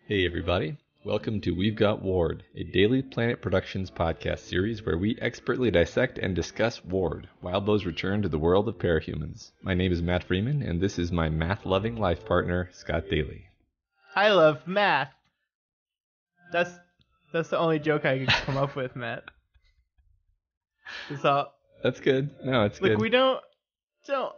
Hey everybody, welcome to We've Got Ward, a Daily Planet Productions podcast series where we expertly dissect and discuss Ward, Wildbow's return to the world of parahumans. My name is Matt Freeman, and this is my math-loving life partner, Scott Daly. I love math. That's the only joke I could come up with, Matt. That's good. No, it's good. Look, we don't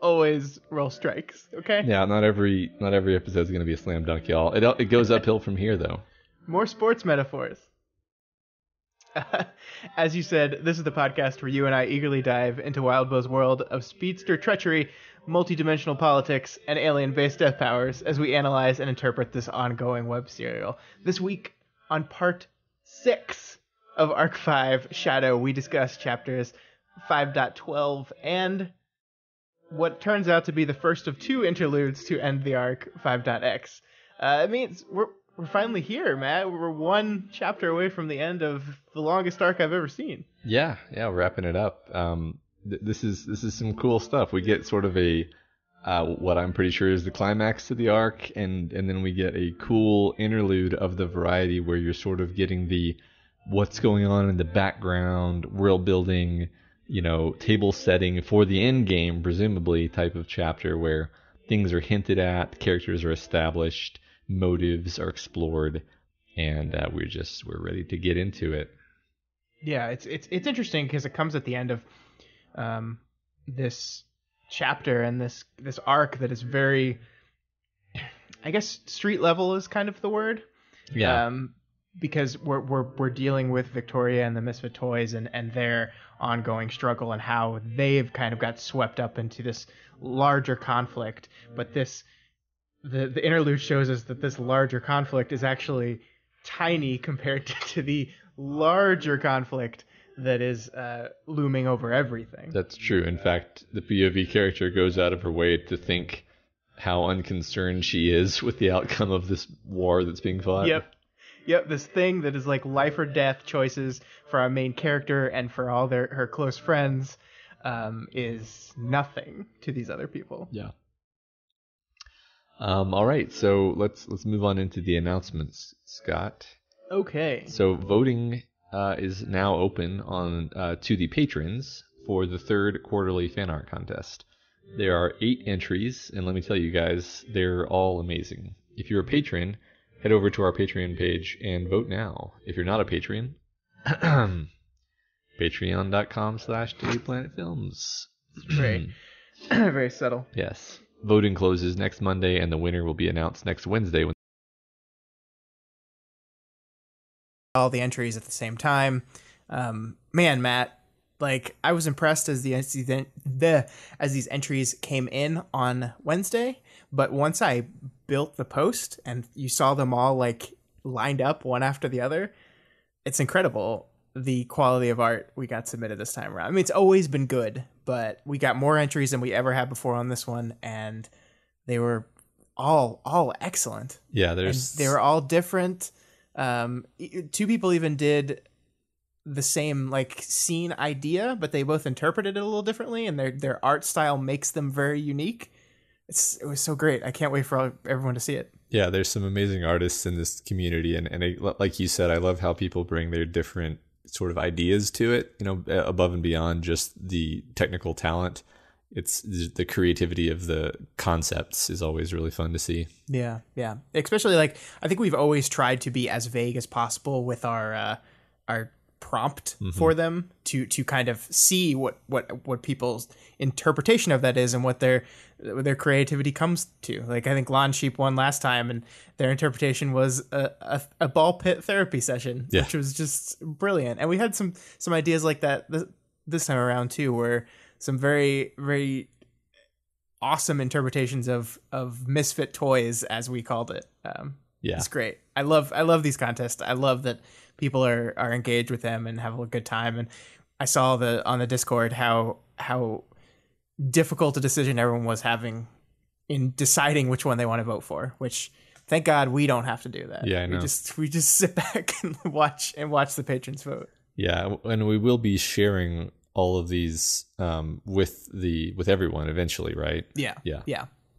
always roll strikes, okay? Yeah, not every episode is going to be a slam dunk, y'all. It goes uphill from here, though. More sports metaphors. As you said, this is the podcast where you and I eagerly dive into Wildbow's world of speedster treachery, multi-dimensional politics, and alien-based death powers as we analyze and interpret this ongoing web serial. This week, on part 6 of Arc 5 Shadow, we discuss chapters 5.12 and what turns out to be the first of 2 interludes to end the arc, 5.x. It means we're finally here, Matt. We're 1 chapter away from the end of the longest arc I've ever seen. Yeah, wrapping it up. This is some cool stuff. We get sort of a what I'm pretty sure is the climax to the arc, and then we get a cool interlude of the variety where you're sort of getting the what's going on in the background, world building, table setting for the end game, presumably, type of chapter where things are hinted at, characters are established, motives are explored, and we're ready to get into it. Yeah, it's interesting because it comes at the end of this chapter and this arc that is very, I guess, street level is kind of the word. Yeah. Because we're dealing with Victoria and the Misfit Toys and their ongoing struggle and how they've kind of got swept up into this larger conflict. But the interlude shows us that this larger conflict is actually tiny compared to the larger conflict that is looming over everything. That's true. In fact, the POV character goes out of her way to think how unconcerned she is with the outcome of this war that's being fought. Yep, this thing that is like life or death choices for our main character and for all her close friends is nothing to these other people. Yeah. All right, so let's move on into the announcements, Scott. Okay. So voting is now open on to the patrons for the 3rd quarterly fan art contest. There are 8 entries, and let me tell you guys, they're all amazing. If you're a patron, head over to our Patreon page and vote now. If you're not a patron, patreon.com/dailyplanetfilms. Very, very subtle. Yes. Voting closes next Monday, and the winner will be announced next Wednesday. All the entries at the same time. Man, Matt, like I was impressed as these entries came in on Wednesday, but once I built the post and you saw them all like lined up one after the other, it's incredible the quality of art we got submitted this time around. I mean, it's always been good, but we got more entries than we ever had before on this one, and they were all excellent. Yeah, they were all different. 2 people even did the same like scene idea, but they both interpreted it a little differently, and their art style makes them very unique. It was so great. I can't wait for everyone to see it. Yeah, there's some amazing artists in this community, and like you said, I love how people bring their different sort of ideas to it, above and beyond just the technical talent. It's the creativity of the concepts is always really fun to see. Yeah. Especially like I think we've always tried to be as vague as possible with our prompt for them to kind of see what people's interpretation of that is and what their creativity comes to. Like I think Lawn Sheep won last time, and their interpretation was a ball pit therapy session, which was just brilliant. And we had some ideas like that this time around too, where some very, very awesome interpretations of Misfit Toys, as we called it. It's great. I love these contests. I love that people are engaged with them and have a good time. And I saw on the Discord how difficult a decision everyone was having in deciding which one they want to vote for, which thank God we don't have to do that. Yeah, I know. We just sit back and watch the patrons vote. Yeah, and we will be sharing all of these with everyone eventually, right? Yeah.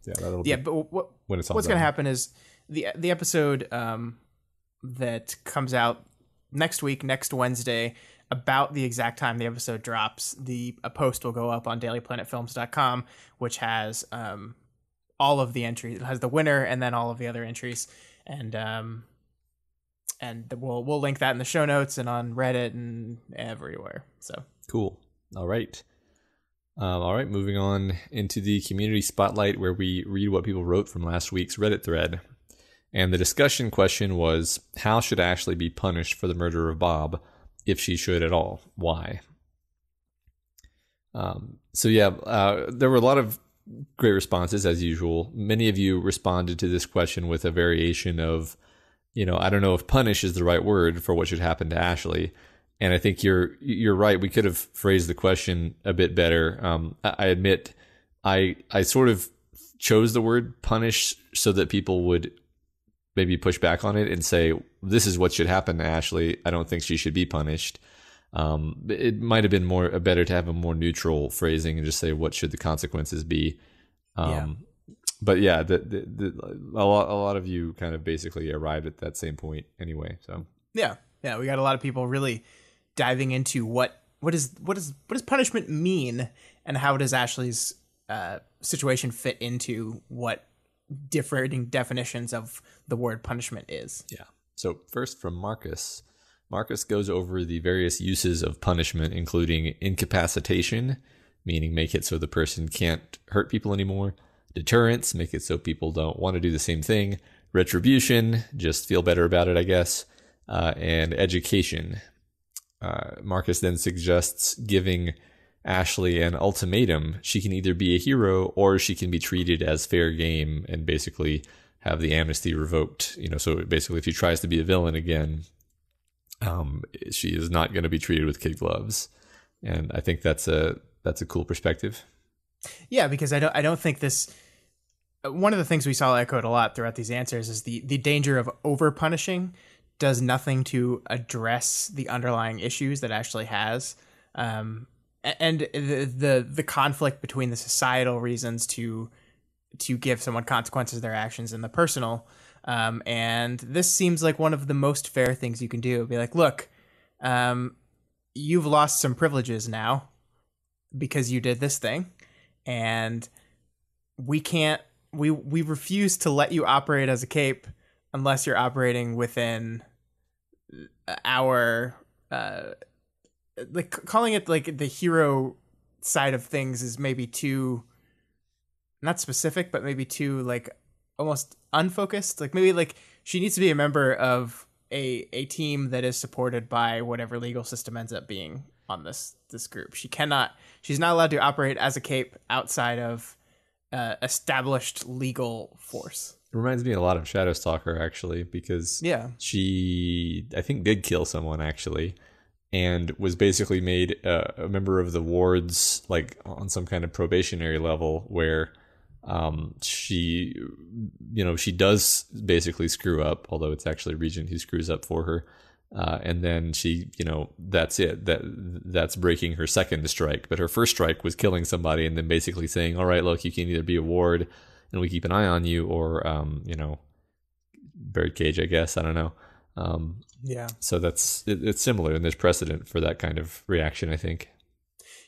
That'll but what's going to happen is the episode that comes out next week, next Wednesday, about the exact time the episode drops. A post will go up on dailyplanetfilms.com, which has all of the entries. It has the winner and then all of the other entries, and we'll link that in the show notes and on Reddit and everywhere. So cool. All right. Moving on into the community spotlight, where we read what people wrote from last week's Reddit thread. And the discussion question was, how should Ashley be punished for the murder of Bob, if she should at all? Why? There were a lot of great responses, as usual. Many of you responded to this question with a variation of, I don't know if punish is the right word for what should happen to Ashley. And I think you're right. We could have phrased the question a bit better. I admit I sort of chose the word punish so that people would maybe push back on it and say, this is what should happen to Ashley. I don't think she should be punished. It might have been better to have a more neutral phrasing and just say, what should the consequences be? But yeah, a lot of you kind of basically arrived at that same point anyway. So yeah, we got a lot of people really diving into what does punishment mean, and how does Ashley's situation fit into what differing definitions of the word punishment is. Yeah. So first from Marcus. Marcus goes over the various uses of punishment, including incapacitation, meaning make it so the person can't hurt people anymore. Deterrence, make it so people don't want to do the same thing. Retribution, just feel better about it, I guess. And education. Marcus then suggests giving Ashley an ultimatum. She can either be a hero or she can be treated as fair game and basically have the amnesty revoked. So basically if she tries to be a villain again, she is not going to be treated with kid gloves. And I think that's a cool perspective. Yeah, because I don't think this. One of the things we saw echoed a lot throughout these answers is the danger of over punishing does nothing to address the underlying issues that Ashley has, and the conflict between the societal reasons to give someone consequences of their actions and the personal. And this seems like one of the most fair things you can do. Be like, look, you've lost some privileges now because you did this thing, and we refuse to let you operate as a cape unless you're operating within our like calling it like the hero side of things is maybe too not specific, but maybe too like almost unfocused. Like maybe like she needs to be a member of a team that is supported by whatever legal system ends up being on this group. She's not allowed to operate as a cape outside of established legal force. It reminds me a lot of Shadowstalker, actually, because she, I think, did kill someone, actually, and was basically made a member of the wards, like, on some kind of probationary level, where she does basically screw up, although it's actually Regent who screws up for her. And then she, that's it. That's breaking her second strike. But her first strike was killing somebody and then basically saying, all right, look, you can either be a ward and we keep an eye on you, or, birdcage, I guess. I don't know. So it's similar, and there's precedent for that kind of reaction, I think.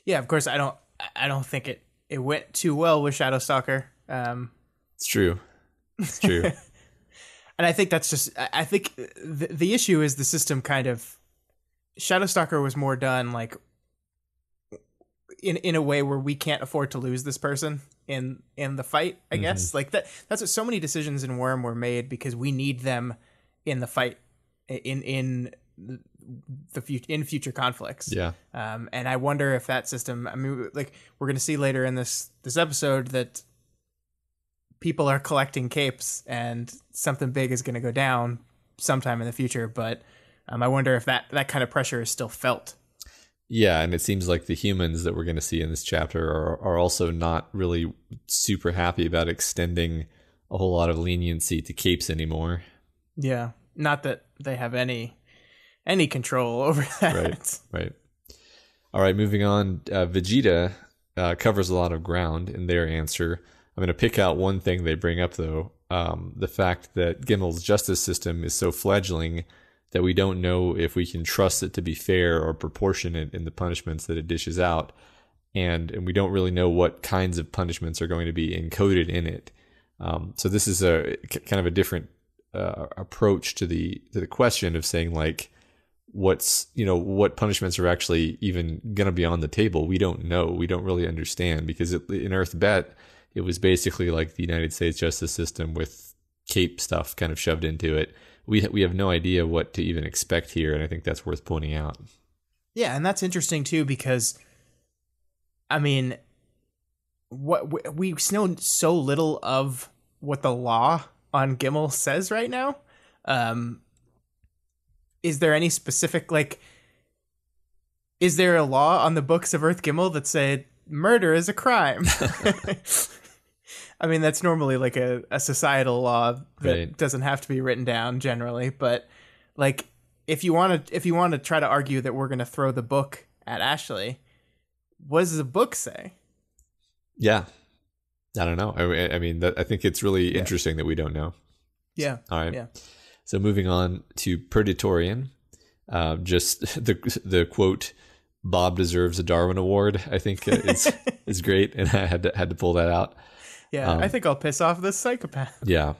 Yeah, of course. I don't think it went too well with Shadowstalker. It's true. And I think that's just, I think the issue is the system kind of, Shadowstalker was more done like in a way where we can't afford to lose this person in the fight, I guess. Like that's what so many decisions in Worm were made because we need them in the fight in future conflicts. Yeah. And I wonder if that system, I mean, like we're going to see later in this episode that people are collecting capes and something big is going to go down sometime in the future. But I wonder if that kind of pressure is still felt. Yeah, and it seems like the humans that we're going to see in this chapter are also not really super happy about extending a whole lot of leniency to capes anymore. Yeah, not that they have any control over that. Right. All right, moving on. Vegeta covers a lot of ground in their answer. I'm going to pick out one thing they bring up, though. the fact that Gimmel's justice system is so fledgling that we don't know if we can trust it to be fair or proportionate in the punishments that it dishes out. And we don't really know what kinds of punishments are going to be encoded in it. So this is a kind of a different approach to the question of saying, like, what punishments are actually even going to be on the table. We don't know. We don't really understand, because in Earth Bet, it was basically like the United States justice system with CAPE stuff kind of shoved into it. We have no idea what to even expect here, and I think that's worth pointing out. Yeah, and that's interesting too, because I mean, what we know so little of what the law on Gimmel says right now. Is there any specific, like, is there a law on the books of Earth Gimmel that said murder is a crime? I mean, that's normally like a societal law that doesn't have to be written down generally, but like, if you want to try to argue that we're going to throw the book at Ashley, what does the book say? Yeah, I don't know. I mean, I think it's really interesting that we don't know. Yeah. All right. Yeah. So moving on to Purgatorian, just the quote, "Bob deserves a Darwin Award," I think is great, and I had to pull that out. Yeah, I think I'll piss off this psychopath. Yeah.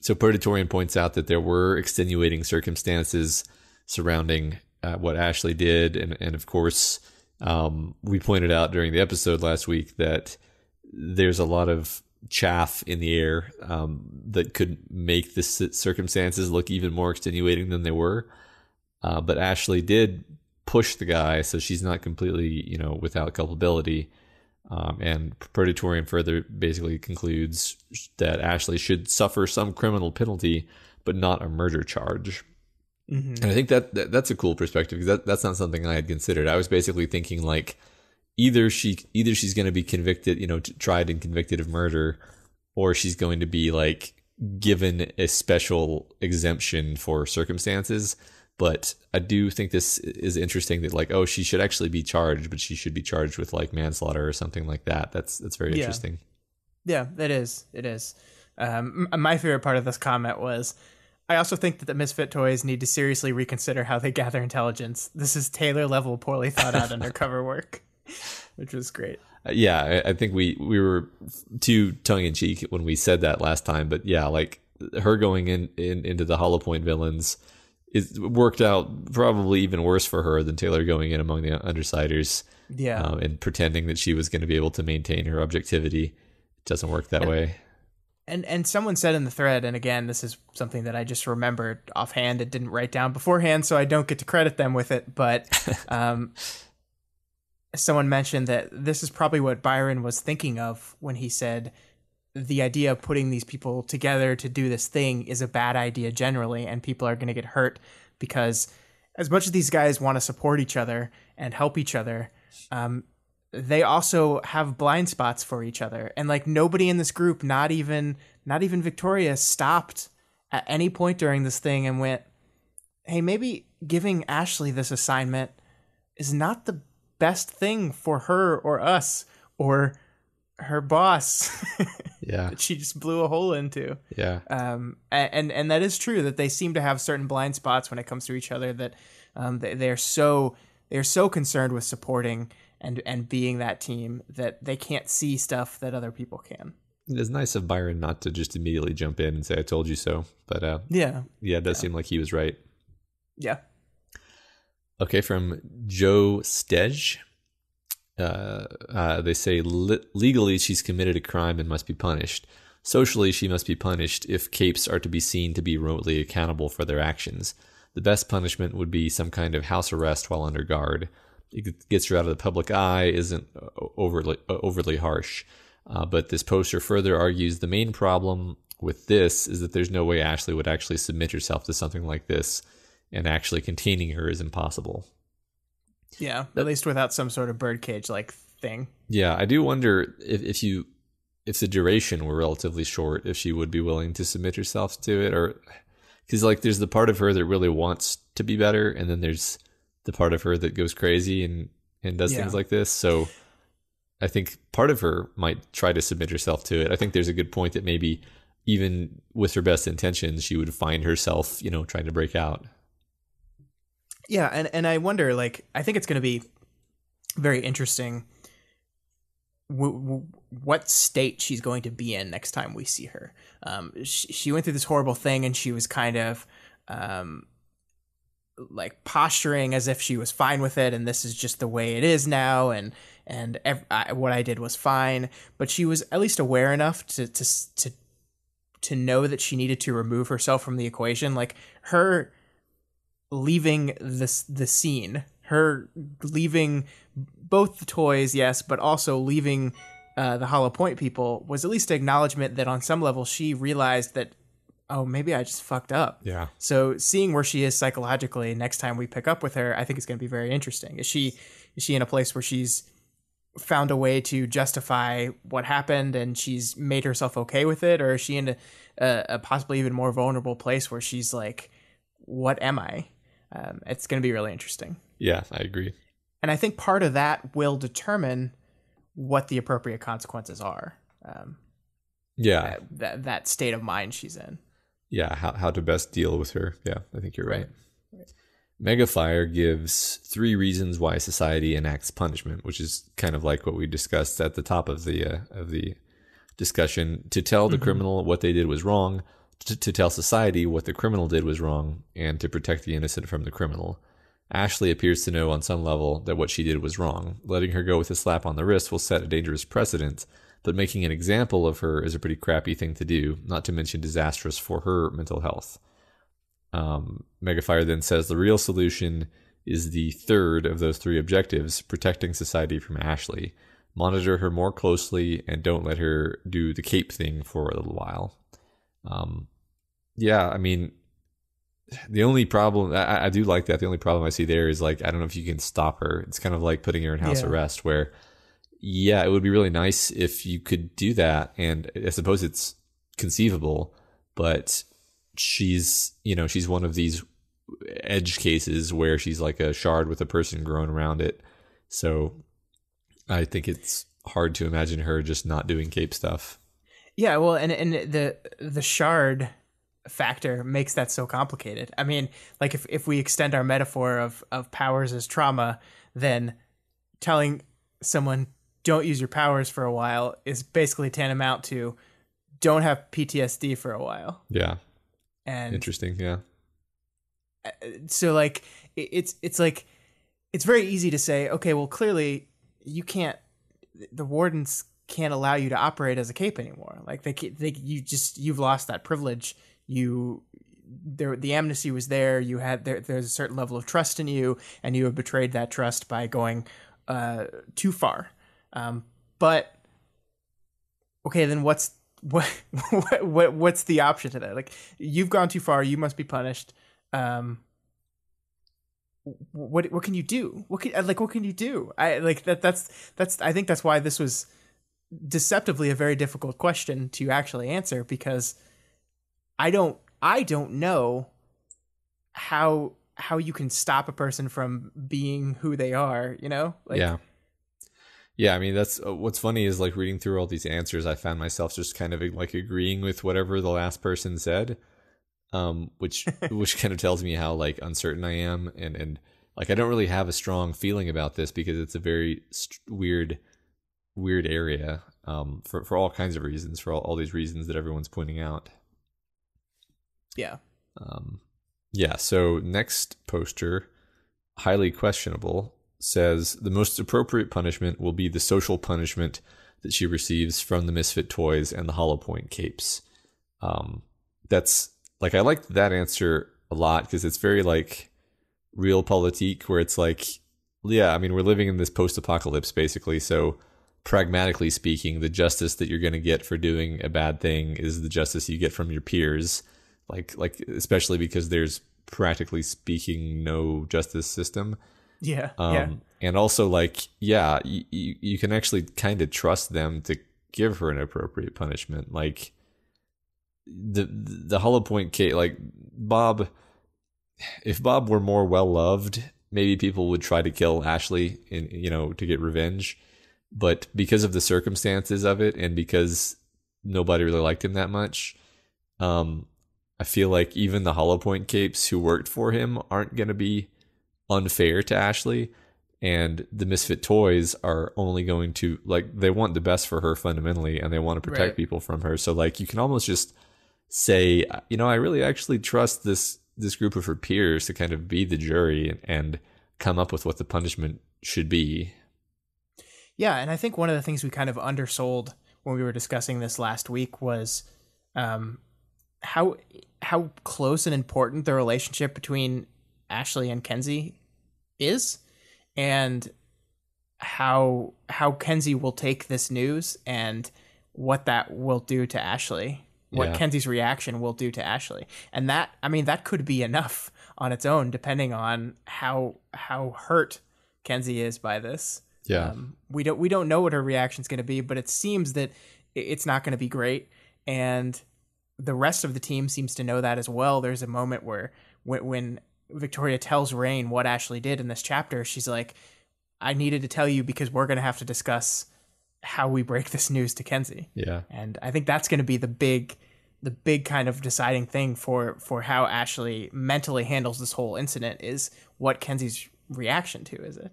So Purgatorian points out that there were extenuating circumstances surrounding what Ashley did, and of course, we pointed out during the episode last week that there's a lot of chaff in the air that could make the circumstances look even more extenuating than they were. But Ashley did push the guy, so she's not completely, without culpability. And Purgatorian further basically concludes that Ashley should suffer some criminal penalty, but not a murder charge. Mm-hmm. And I think that's a cool perspective, because that's not something I had considered. I was basically thinking, like, either she's going to be convicted, tried and convicted of murder, or she's going to be like given a special exemption for circumstances. But I do think this is interesting that, like, she should actually be charged, but she should be charged with like manslaughter or something like that. That's very interesting. Yeah, it is. It is. My favorite part of this comment was, I also think that the Misfit Toys need to seriously reconsider how they gather intelligence. This is Taylor level poorly thought out undercover work, which was great. Yeah, I think we were too tongue in cheek when we said that last time, but yeah, like her going into the Hollow Point villains, it worked out probably even worse for her than Taylor going in among the Undersiders. Yeah, and pretending that she was going to be able to maintain her objectivity. It doesn't work that way. And someone said in the thread, and again, this is something that I just remembered offhand and didn't write down beforehand, so I don't get to credit them with it, but someone mentioned that this is probably what Byron was thinking of when he said the idea of putting these people together to do this thing is a bad idea generally, and people are going to get hurt, because as much as these guys want to support each other and help each other, they also have blind spots for each other. And like, nobody in this group, not even Victoria, stopped at any point during this thing and went, hey, maybe giving Ashley this assignment is not the best thing for her or us or her boss. Yeah. That she just blew a hole into. Yeah. And that is true, that they seem to have certain blind spots when it comes to each other, that they're so concerned with supporting and being that team that they can't see stuff that other people can. It's nice of Byron not to just immediately jump in and say, I told you so. But it does seem like he was right. Yeah. Okay, from Joe Stej. They say, legally she's committed a crime and must be punished. Socially, she must be punished if capes are to be seen to be remotely accountable for their actions. The best punishment would be some kind of house arrest while under guard. It gets her out of the public eye, isn't overly harsh. But this poster further argues the main problem with this is that there's no way Ashley would actually submit herself to something like this, and actually containing her is impossible. Yeah, at least without some sort of birdcage-like thing. Yeah, I do wonder if the duration were relatively short, if she would be willing to submit herself to it, or because like there's the part of her that really wants to be better, and then there's the part of her that goes crazy and does things like this. So I think part of her might try to submit herself to it. I think there's a good point that maybe even with her best intentions, she would find herself, trying to break out. Yeah, and I wonder, like, I think it's going to be very interesting what state she's going to be in next time we see her. She went through this horrible thing, and she was kind of like posturing as if she was fine with it, and this is just the way it is now, and what I did was fine. But she was at least aware enough to know that she needed to remove herself from the equation. Like, her leaving the scene, her leaving both the toys, yes, but also leaving the Hollow Point people, was at least an acknowledgement that on some level she realized that, oh, maybe I just fucked up. Yeah. So seeing where she is psychologically next time we pick up with her, I think it's going to be very interesting. Is she in a place where she's found a way to justify what happened and she's made herself okay with it, or is she in a possibly even more vulnerable place where she's like, what am I? It's going to be really interesting. Yeah, I agree. And I think part of that will determine what the appropriate consequences are. That state of mind she's in. Yeah, how to best deal with her. Yeah, I think you're right. Megafire gives 3 reasons why society enacts punishment, which is kind of like what we discussed at the top of the discussion. To tell the criminal what they did was wrong, to tell society what the criminal did was wrong, and to protect the innocent from the criminal. Ashley appears to know on some level that what she did was wrong. Letting her go with a slap on the wrist will set a dangerous precedent, but making an example of her is a pretty crappy thing to do, not to mention disastrous for her mental health. Megafire then says the real solution is the third of those 3 objectives, protecting society from Ashley. Monitor her more closely and don't let her do the cape thing for a little while. Yeah, I mean, the only problem, I do like that. The only problem I see there is, like, I don't know if you can stop her. It's kind of like putting her in house arrest where, yeah, it would be really nice if you could do that. And I suppose it's conceivable, but she's one of these edge cases where she's like a shard with a person grown around it. So I think it's hard to imagine her just not doing cape stuff. Yeah, well, and the shard factor makes that so complicated. I mean, like, if we extend our metaphor of powers as trauma, then telling someone don't use your powers for a while is basically tantamount to don't have PTSD for a while. Yeah. And interesting, yeah. So, like, it's like, it's very easy to say, okay, well, clearly the wardens can't allow you to operate as a cape anymore. Like, you've lost that privilege. The amnesty was there. There's a certain level of trust in you, and you have betrayed that trust by going too far. But okay, then what's the option to that? Like, you've gone too far. You must be punished. What can you do? What can you do? That's I think that's why this was deceptively a very difficult question to actually answer, because I don't know how you can stop a person from being who they are, Like, yeah, I mean, that's what's funny is, like, reading through all these answers, I found myself just kind of like agreeing with whatever the last person said, which kind of tells me how, like, uncertain I am, and like, I don't really have a strong feeling about this because it's a very weird area, for all kinds of reasons, for all these reasons that everyone's pointing out. Yeah. So next poster, highly questionable, says the most appropriate punishment will be the social punishment that she receives from the Misfit toys and the Hollow Point capes. That's, like, I like that answer a lot because it's very, like, realpolitik, where it's like, yeah, I mean, we're living in this post-apocalypse basically, so pragmatically speaking, the justice that you're going to get for doing a bad thing is the justice you get from your peers, like especially because there's, practically speaking, no justice system. Yeah. And also, like, yeah, you can actually kind of trust them to give her an appropriate punishment. Like, the Hollow Point case, like, Bob, if Bob were more well loved, maybe people would try to kill Ashley to get revenge. But because of the circumstances of it, and because nobody really liked him that much, I feel like even the Hollow Point capes who worked for him aren't going to be unfair to Ashley, and the Misfit Toys are only going to, like, they want the best for her fundamentally, and they want to protect people from her. So like you can almost just say, I really actually trust this group of her peers to kind of be the jury and come up with what the punishment should be. Yeah, and I think one of the things we kind of undersold when we were discussing this last week was how close and important the relationship between Ashley and Kenzie is, and how Kenzie will take this news and what that will do to Ashley, what Kenzie's reaction will do to Ashley. And that, I mean, that could be enough on its own, depending on how hurt Kenzie is by this. Yeah. We don't know what her reaction's going to be, but it seems that it's not going to be great. And the rest of the team seems to know that as well. There's a moment where when Victoria tells Rain what Ashley did in this chapter, she's like, I needed to tell you because we're going to have to discuss how we break this news to Kenzie. Yeah. And I think that's going to be the big kind of deciding thing for how Ashley mentally handles this whole incident, is what Kenzie's reaction to is it.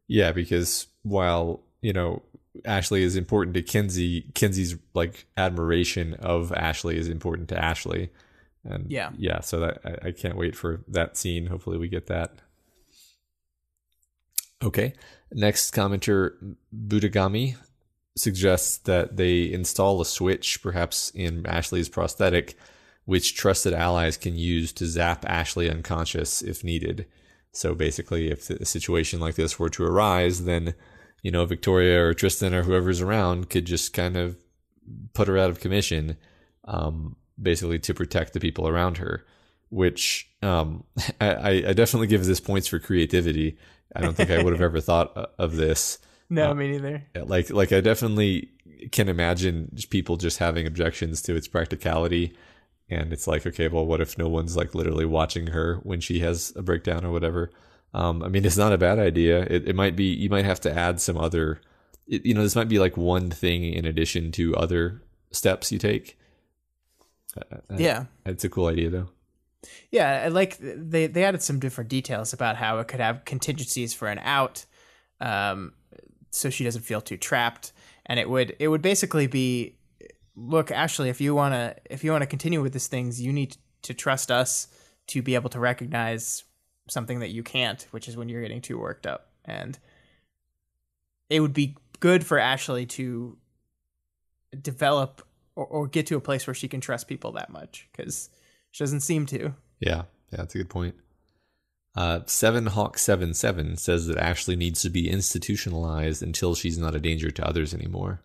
Yeah, because while, Ashley is important to Kenzie, Kenzie's like admiration of Ashley is important to Ashley. And so that I can't wait for that scene. Hopefully we get that. Okay. Next commenter, Budagami, suggests that they install a switch, perhaps in Ashley's prosthetic, which trusted allies can use to zap Ashley unconscious if needed. So basically, if a situation like this were to arise, then, Victoria or Tristan or whoever's around could just kind of put her out of commission, basically to protect the people around her, which I definitely give this points for creativity. I don't think I would have ever thought of this. No, me neither. Like I definitely can imagine people just having objections to its practicality. And it's like, okay, well, what if no one's like literally watching her when she has a breakdown or whatever? I mean, it's not a bad idea. It might be, you might have to add some other, this might be like one thing in addition to other steps you take. Yeah. It's a cool idea though. Yeah. Like they added some different details about how it could have contingencies for an out. So she doesn't feel too trapped. And it would basically be, look, Ashley, if you want to continue with these things, you need to trust us to be able to recognize something that you can't, which is when you're getting too worked up. And it would be good for Ashley to develop or get to a place where she can trust people that much, because she doesn't seem to. Yeah, that's a good point. 7Hawk77 says that Ashley needs to be institutionalized until she's not a danger to others anymore.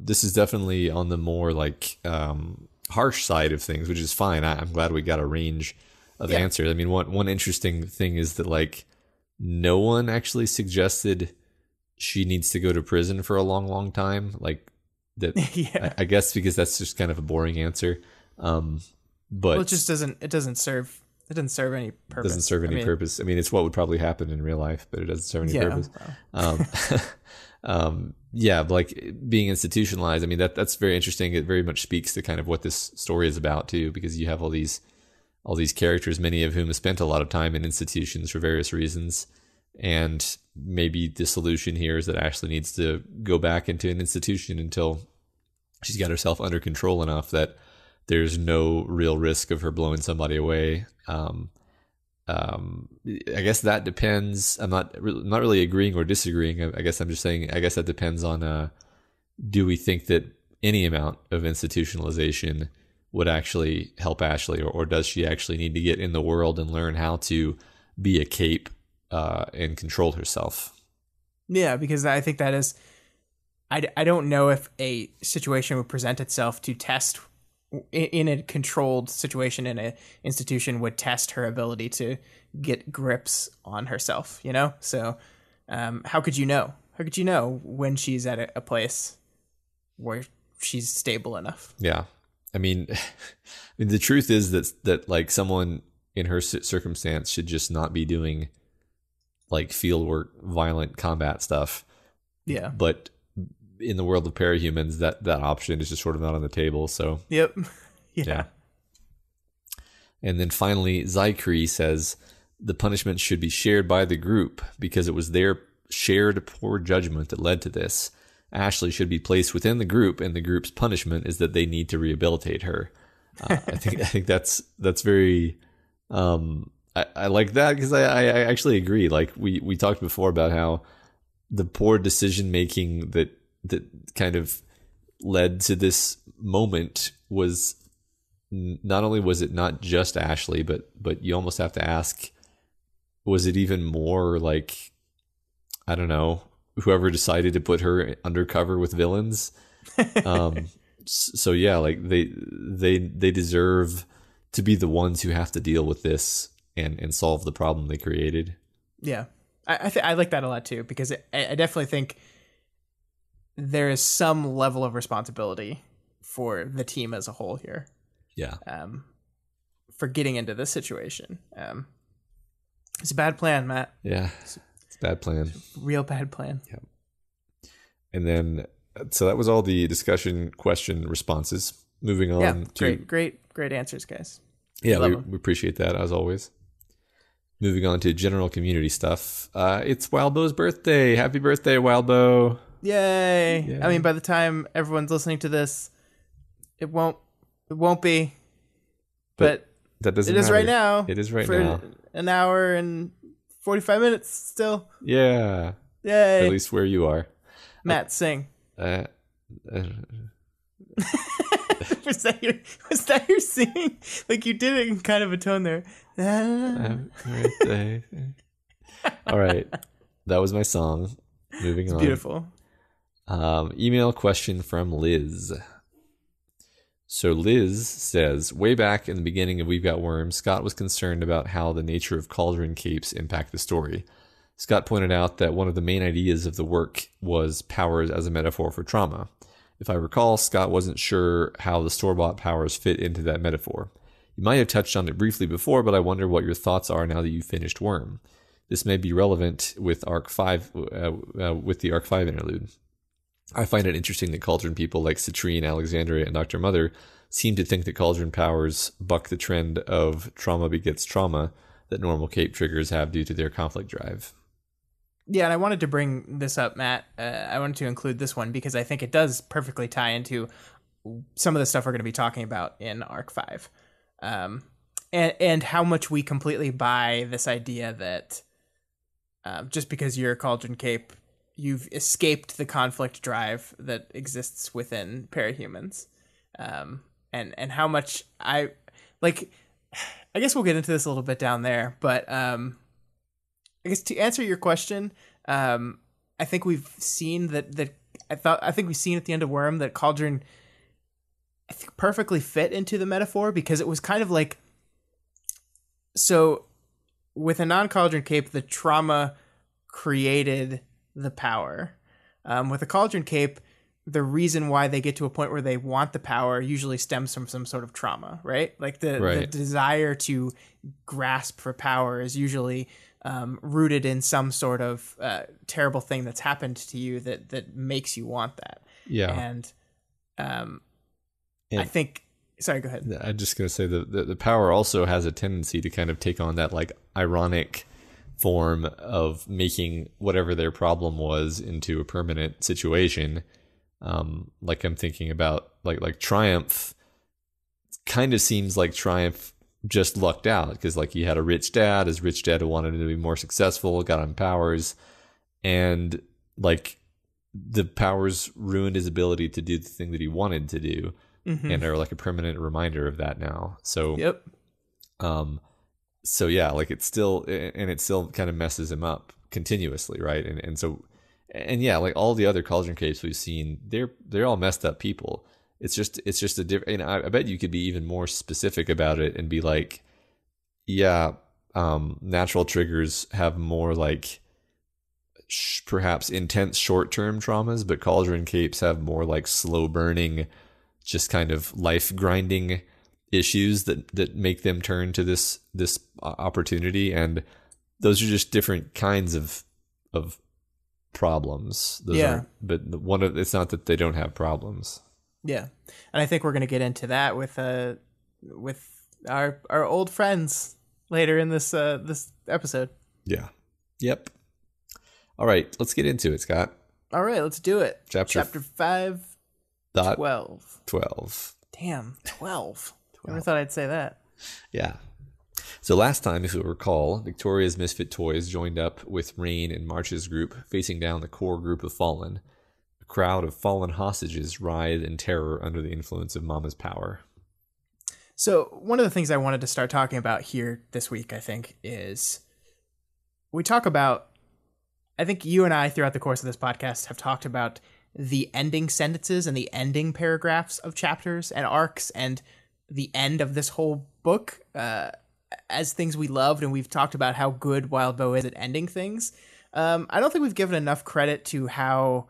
This is definitely on the more like harsh side of things, which is fine. I'm glad we got a range of answers. I mean, one interesting thing is that like no one actually suggested she needs to go to prison for a long, long time. Like that, I guess because that's just kind of a boring answer. But it just doesn't serve any purpose. Doesn't serve any purpose. I mean, it's what would probably happen in real life, but it doesn't serve any purpose. Like being institutionalized. I mean, that's very interesting. It very much speaks to kind of what this story is about too, because you have all these characters, many of whom have spent a lot of time in institutions for various reasons. And maybe the solution here is that Ashley needs to go back into an institution until she's got herself under control enough that there's no real risk of her blowing somebody away. I guess that depends. I'm not really agreeing or disagreeing. I guess I'm just saying, I guess that depends on, do we think that any amount of institutionalization would actually help Ashley, or does she actually need to get in the world and learn how to be a cape, and control herself? Yeah, because I think that is, I don't know if a situation would present itself to test in a controlled situation in an institution would test her ability to get grips on herself, So how could you know? How could you know when she's at a place where she's stable enough? Yeah. I mean, the truth is that like someone in her circumstance should just not be doing like field work, violent combat stuff. Yeah. But in the world of parahumans, that option is just sort of not on the table. So yep. Yeah. And then finally, Zykri says the punishment should be shared by the group because it was their shared poor judgment that led to this. Ashley should be placed within the group, and the group's punishment is that they need to rehabilitate her. I think that's very. I like that because I actually agree. Like we talked before about how the poor decision making that kind of led to this moment was not only was it not just Ashley, but you almost have to ask, was it even more like, I don't know, whoever decided to put her undercover with villains? So yeah, like they deserve to be the ones who have to deal with this and solve the problem they created. Yeah, I like that a lot too, because I definitely think there is some level of responsibility for the team as a whole here. Yeah. For getting into this situation. It's a bad plan, Matt. Yeah, it's a bad plan. Real bad plan. Yeah. And then, so that was all the discussion question responses. Moving on to... Great answers, guys. Yeah, we appreciate that, as always. Moving on to general community stuff. It's Wildbow's birthday. Happy birthday, Wildbow. Yay. Yeah. I mean, by the time everyone's listening to this, it won't be. But that doesn't matter. Right now. It is right now. An hour and 45 minutes still. Yeah. Yay. At least where you are. Matt, sing. Was that your singing? Like you did it in kind of a tone there. Birthday. All right. That was my song. Moving on. Beautiful. Email question from Liz. So Liz says, way back in the beginning of We've Got Worms, Scott was concerned about how the nature of cauldron capes impact the story. Scott pointed out that one of the main ideas of the work was powers as a metaphor for trauma. If I recall, Scott wasn't sure how the store-bought powers fit into that metaphor. You might have touched on it briefly before, but I wonder what your thoughts are now that you've finished Worm. This may be relevant with Arc 5, with the Arc 5 interlude. I find it interesting that Cauldron people like Citrine, Alexandria, and Dr. Mother seem to think that Cauldron powers buck the trend of trauma begets trauma that normal cape triggers have due to their conflict drive. Yeah, and I wanted to bring this up, Matt. I wanted to include this one because I think it does perfectly tie into some of the stuff we're going to be talking about in Arc 5. And how much we completely buy this idea that just because you're a Cauldron Cape, you've escaped the conflict drive that exists within parahumans. And how much I guess we'll get into this a little bit down there, but I guess to answer your question, I think we've seen that I think we've seen at the end of Worm that Cauldron, I think, perfectly fit into the metaphor because it was kind of like, so with a non-Cauldron Cape, the trauma created the power. With a Cauldron Cape, the reason why they get to a point where they want the power usually stems from some sort of trauma, right? Like the desire to grasp for power is usually rooted in some sort of terrible thing that's happened to you that makes you want that. Yeah. And I think, sorry, go ahead. I'm just going to say the power also has a tendency to kind of take on that like ironic form of making whatever their problem was into a permanent situation. Like I'm thinking about like Triumph kind of seems like Triumph just lucked out because like he had a rich dad. His rich dad wanted him to be more successful, got him powers, and like the powers ruined his ability to do the thing that he wanted to do, and are like a permanent reminder of that now. So yep. So yeah, like it still kind of messes him up continuously, right? And so yeah, like all the other Cauldron Capes we've seen, they're all messed up people. It's just a different. And I bet you could be even more specific about it and be like, yeah, natural triggers have more like perhaps intense short-term traumas, but Cauldron Capes have more like slow burning, just kind of life grinding issues that make them turn to this opportunity, and those are just different kinds of problems. Those but it's not that they don't have problems. Yeah, and I think we're going to get into that with with our old friends later in this this episode. Yeah. Yep. All right, let's get into it, Scott. All right, let's do it. Chapter 5, 12. Damn, 12. Never thought I'd say that. Yeah. So last time, if you'll recall, Victoria's Misfit Toys joined up with Rain and March's group, facing down the core group of Fallen. A crowd of fallen hostages writhe in terror under the influence of Mama's power. So one of the things I wanted to start talking about here this week, I think, is we talk about, I think you and I throughout the course of this podcast have talked about the ending sentences and the ending paragraphs of chapters and arcs and the end of this whole book as things we loved, and we've talked about how good Wild Bow is at ending things. I don't think we've given enough credit to how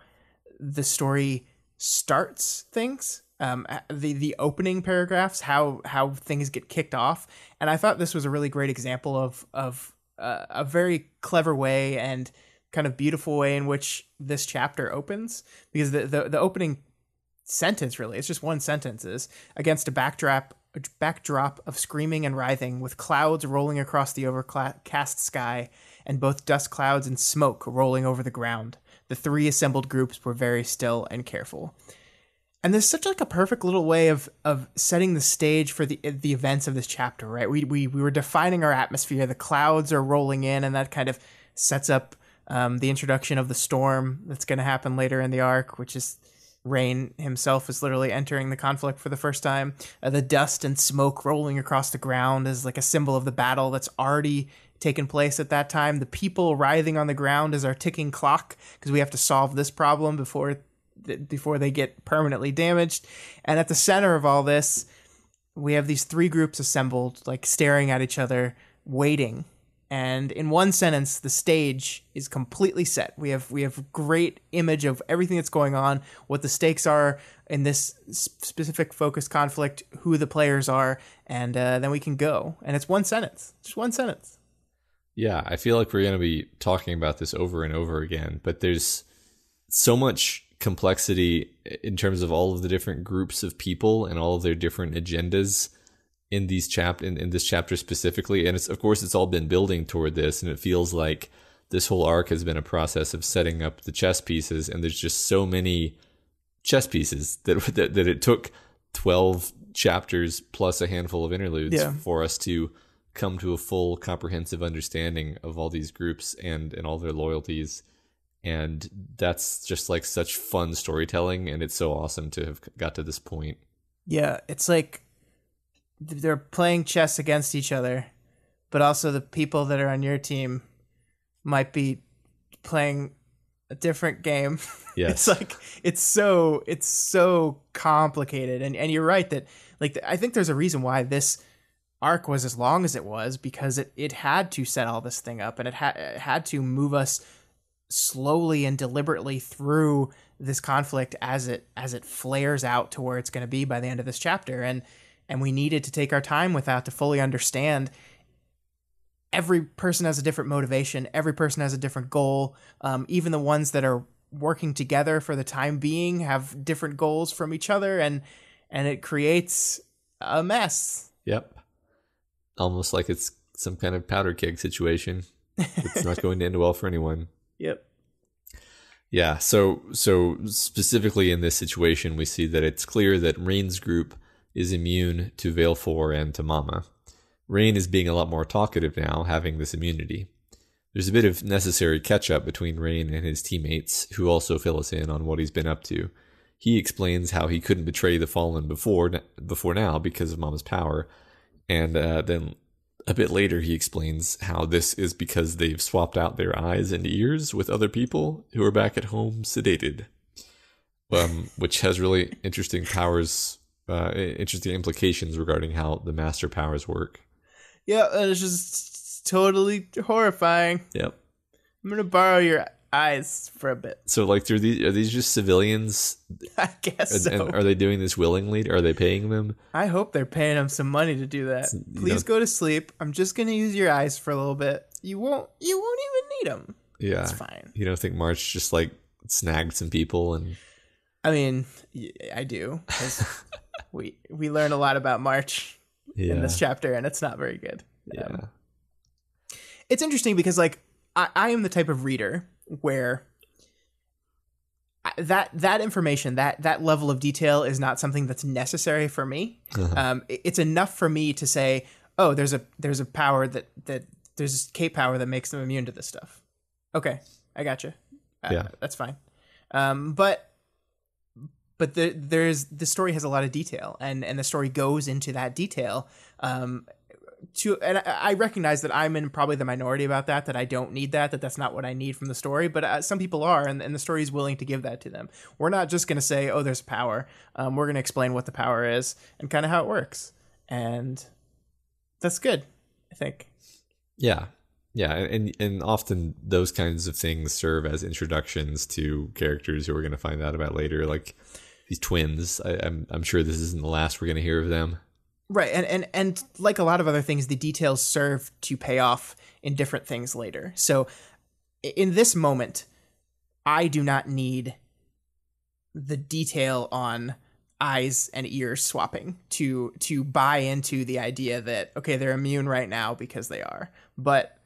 the story starts things. The opening paragraphs, how things get kicked off, and I thought this was a really great example of a very clever way and kind of beautiful way in which this chapter opens, because the opening sentence, really, it's just one sentence, is against a backdrop of screaming and writhing, with clouds rolling across the overcast sky and both dust clouds and smoke rolling over the ground. The three assembled groups were very still and careful. And there's such like a perfect little way of setting the stage for the events of this chapter, right? We were defining our atmosphere. The clouds are rolling in, and that kind of sets up the introduction of the storm that's going to happen later in the arc, which is Rain himself is literally entering the conflict for the first time. The dust and smoke rolling across the ground is like a symbol of the battle that's already taken place at that time. The people writhing on the ground is our ticking clock, because we have to solve this problem before they get permanently damaged. And at the center of all this, we have these three groups assembled, like staring at each other, waiting. And in one sentence, the stage is completely set. We have great image of everything that's going on, what the stakes are in this specific focused conflict, who the players are, and then we can go. And it's one sentence, just one sentence. Yeah, I feel like we're going to be talking about this over and over again, but there's so much complexity in terms of all of the different groups of people and all of their different agendas in these in this chapter specifically. And it's, of course, it's all been building toward this, and it feels like this whole arc has been a process of setting up the chess pieces, and there's just so many chess pieces that it took 12 chapters plus a handful of interludes for us to come to a full comprehensive understanding of all these groups and all their loyalties. And that's just like such fun storytelling, and it's so awesome to have got to this point. Yeah, it's like they're playing chess against each other, but also the people that are on your team might be playing a different game. Yes. It's like it's so complicated, and you're right that like I think there's a reason why this arc was as long as it was, because it had to set all this thing up, and it had to move us slowly and deliberately through this conflict as it flares out to where it's going to be by the end of this chapter, and we needed to take our time with that to fully understand. Every person has a different motivation. Every person has a different goal. Even the ones that are working together for the time being have different goals from each other, and it creates a mess. Yep. Almost like it's some kind of powder keg situation. It's not going to end well for anyone. Yep. Yeah, so specifically in this situation, we see that it's clear that Rain's group is immune to Valefor and to Mama. Rain is being a lot more talkative now, having this immunity. There's a bit of necessary catch-up between Rain and his teammates, who also fill us in on what he's been up to. He explains how he couldn't betray the Fallen before now because of Mama's power, and then a bit later he explains how this is because they've swapped out their eyes and ears with other people who are back at home sedated, which has really interesting interesting implications regarding how the master powers work. Yeah, it's just totally horrifying. Yep. I'm gonna borrow your eyes for a bit. So, like, are these just civilians? I guess so. And are they doing this willingly? Are they paying them? I hope they're paying them some money to do that. Please go to sleep. I'm just gonna use your eyes for a little bit. You won't even need them. Yeah, it's fine. You don't think March just like snagged some people and? I mean, I do. 'Cause we learn a lot about March in this chapter, and it's not very good. Yeah. It's interesting because like I am the type of reader where that information, that level of detail is not something that's necessary for me. It's enough for me to say, oh, there's a power that there's a cape power that makes them immune to this stuff. Okay, I gotcha. That's fine. But the story has a lot of detail, and the story goes into that detail. And I recognize that I'm in probably the minority about that I don't need that's not what I need from the story, but some people are, and the story is willing to give that to them. We're not just going to say, oh, there's a power. We're going to explain what the power is and kind of how it works. And that's good, I think. Yeah. Yeah, and often those kinds of things serve as introductions to characters who we're going to find out about later, like these twins. I'm sure this isn't the last we're going to hear of them. Right, and like a lot of other things, the details serve to pay off in different things later. So in this moment, I do not need the detail on eyes and ears swapping to buy into the idea that, okay, they're immune right now because they are. But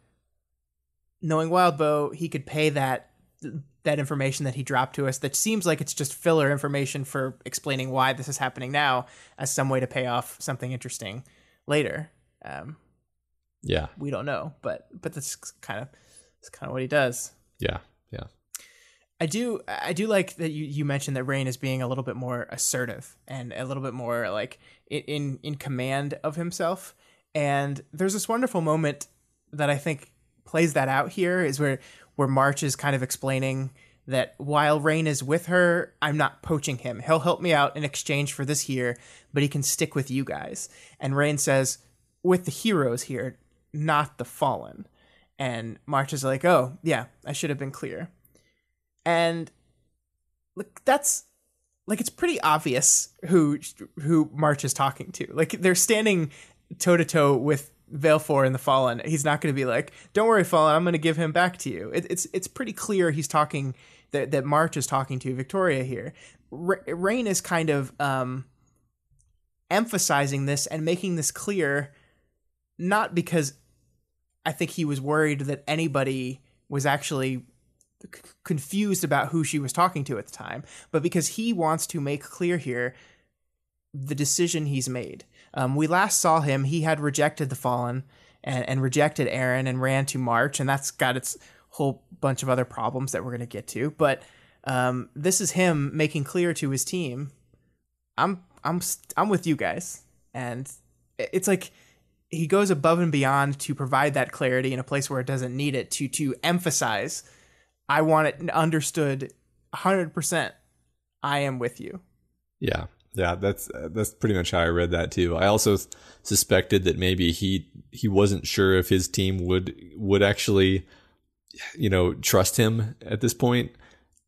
knowing Wildbow, he could pay that information that he dropped to us that seems like it's just filler information for explaining why this is happening now as some way to pay off something interesting later. We don't know, but that's kind of what he does. Yeah. I do like that you mentioned that Rain is being a little bit more assertive and a little bit more like in command of himself. And there's this wonderful moment that I think plays that out here is where March is kind of explaining that while Rain is with her, I'm not poaching him. He'll help me out in exchange for this here, but he can stick with you guys. And Rain says, with the heroes here, not the fallen. And March is like, oh, yeah, I should have been clear. And look, that's like, it's pretty obvious who March is talking to. Like, they're standing toe to toe with Valefor and the Fallen. He's not going to be like, don't worry, Fallen, I'm going to give him back to you. It's pretty clear he's talking, that March is talking to Victoria here. Rain is kind of emphasizing this and making this clear, not because I think he was worried that anybody was actually confused about who she was talking to at the time, but because he wants to make clear here the decision he's made. We last saw him, he had rejected the Fallen and rejected Eren and ran to March, and that's got its whole bunch of other problems that we're going to get to. But this is him making clear to his team, I'm with you guys. And it's like he goes above and beyond to provide that clarity in a place where it doesn't need it, to emphasize, I want it understood 100%. I am with you. Yeah. Yeah, that's pretty much how I read that too. I also suspected that maybe he wasn't sure if his team would actually, trust him at this point,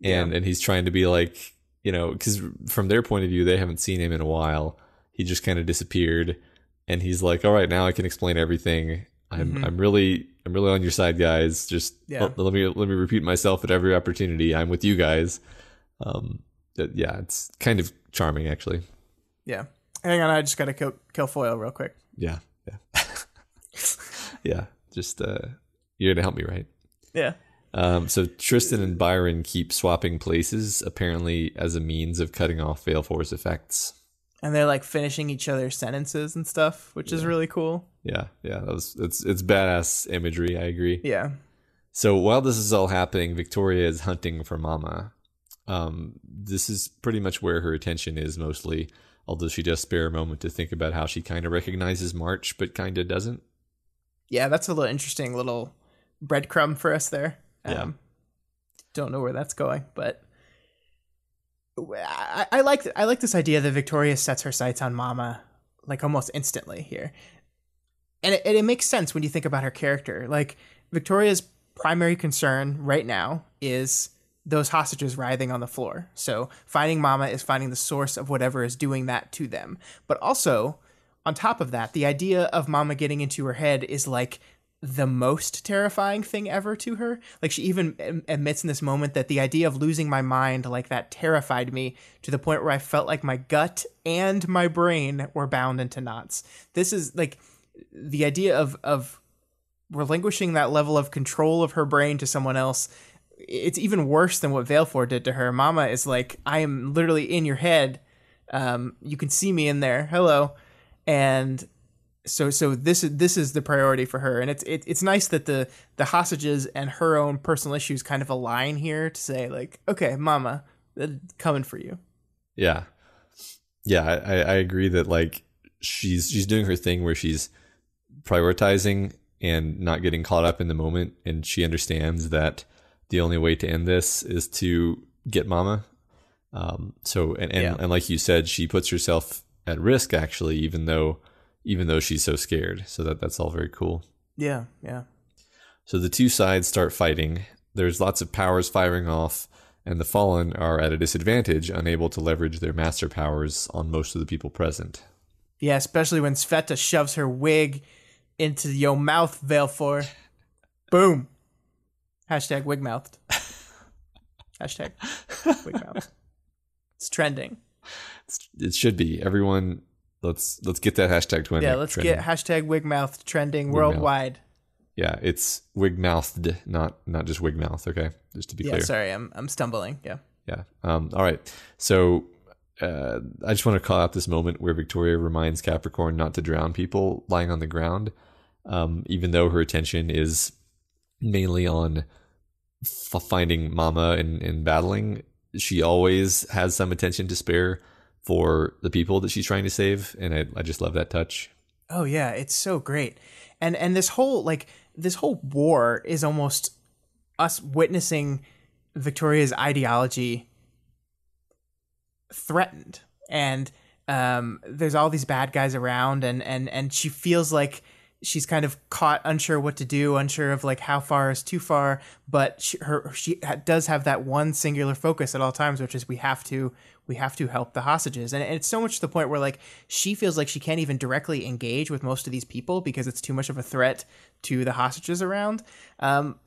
and he's trying to be like, because from their point of view, they haven't seen him in a while. He just kind of disappeared, and he's like, all right, now I can explain everything. I'm really on your side, guys. Just let me repeat myself at every opportunity. I'm with you guys. It's kind of charming, actually. Yeah. Hang on, I just gotta kill Foil real quick. Yeah. Yeah. Just you're gonna help me, right? Yeah. So Tristan and Byron keep swapping places, apparently as a means of cutting off Valefor's effects. And they're like finishing each other's sentences and stuff, which is really cool. Yeah. It's badass imagery. I agree. Yeah. So while this is all happening, Victoria is hunting for Mama. This is pretty much where her attention is mostly, although she does spare a moment to think about how she kind of recognizes March, but kind of doesn't. Yeah, that's a little interesting little breadcrumb for us there. Don't know where that's going, but I like this idea that Victoria sets her sights on Mama like almost instantly here. And it makes sense when you think about her character. Like, Victoria's primary concern right now is those hostages writhing on the floor. So finding Mama is finding the source of whatever is doing that to them. But also, on top of that, the idea of Mama getting into her head is like the most terrifying thing ever to her. Like, she even admits in this moment that the idea of losing my mind like that terrified me to the point where I felt like my gut and my brain were bound into knots. This is like the idea of relinquishing that level of control of her brain to someone else. It's even worse than what Valefor did to her. Mama is like, I am literally in your head. You can see me in there. Hello. And so this is the priority for her, and it's nice that the hostages and her own personal issues kind of align here to say, like, okay, Mama, coming for you. Yeah, I agree that, like, she's doing her thing where she's prioritizing and not getting caught up in the moment, and she understands that the only way to end this is to get Mama. And like you said, she puts herself at risk, actually, even though she's so scared. So that's all very cool. Yeah. So the two sides start fighting. There's lots of powers firing off, and the Fallen are at a disadvantage, unable to leverage their master powers on most of the people present. Yeah, especially when Sveta shoves her wig into your mouth, Valefor. Boom. Hashtag wig-mouthed. Hashtag wig-mouthed. It's trending. It should be. Everyone... Let's get that hashtag trending. Yeah, let's get hashtag wig-mouthed trending worldwide. Yeah, it's wig-mouthed, not just wig-mouth, okay? Just to be clear. Yeah, sorry, I'm stumbling. Yeah. Yeah. All right. So I just want to call out this moment where Victoria reminds Capricorn not to drown people lying on the ground, even though her attention is mainly on finding Mama and battling. She always has some attention to spare for the people that she's trying to save, and I just love that touch. Oh yeah, it's so great. And this whole war is almost us witnessing Victoria's ideology threatened. And there's all these bad guys around, and she feels like she's kind of caught, unsure what to do, unsure of like how far is too far, but she does have that one singular focus at all times, which is we have to help the hostages. And it's so much to the point where, like, she feels like she can't even directly engage with most of these people because it's too much of a threat to the hostages around.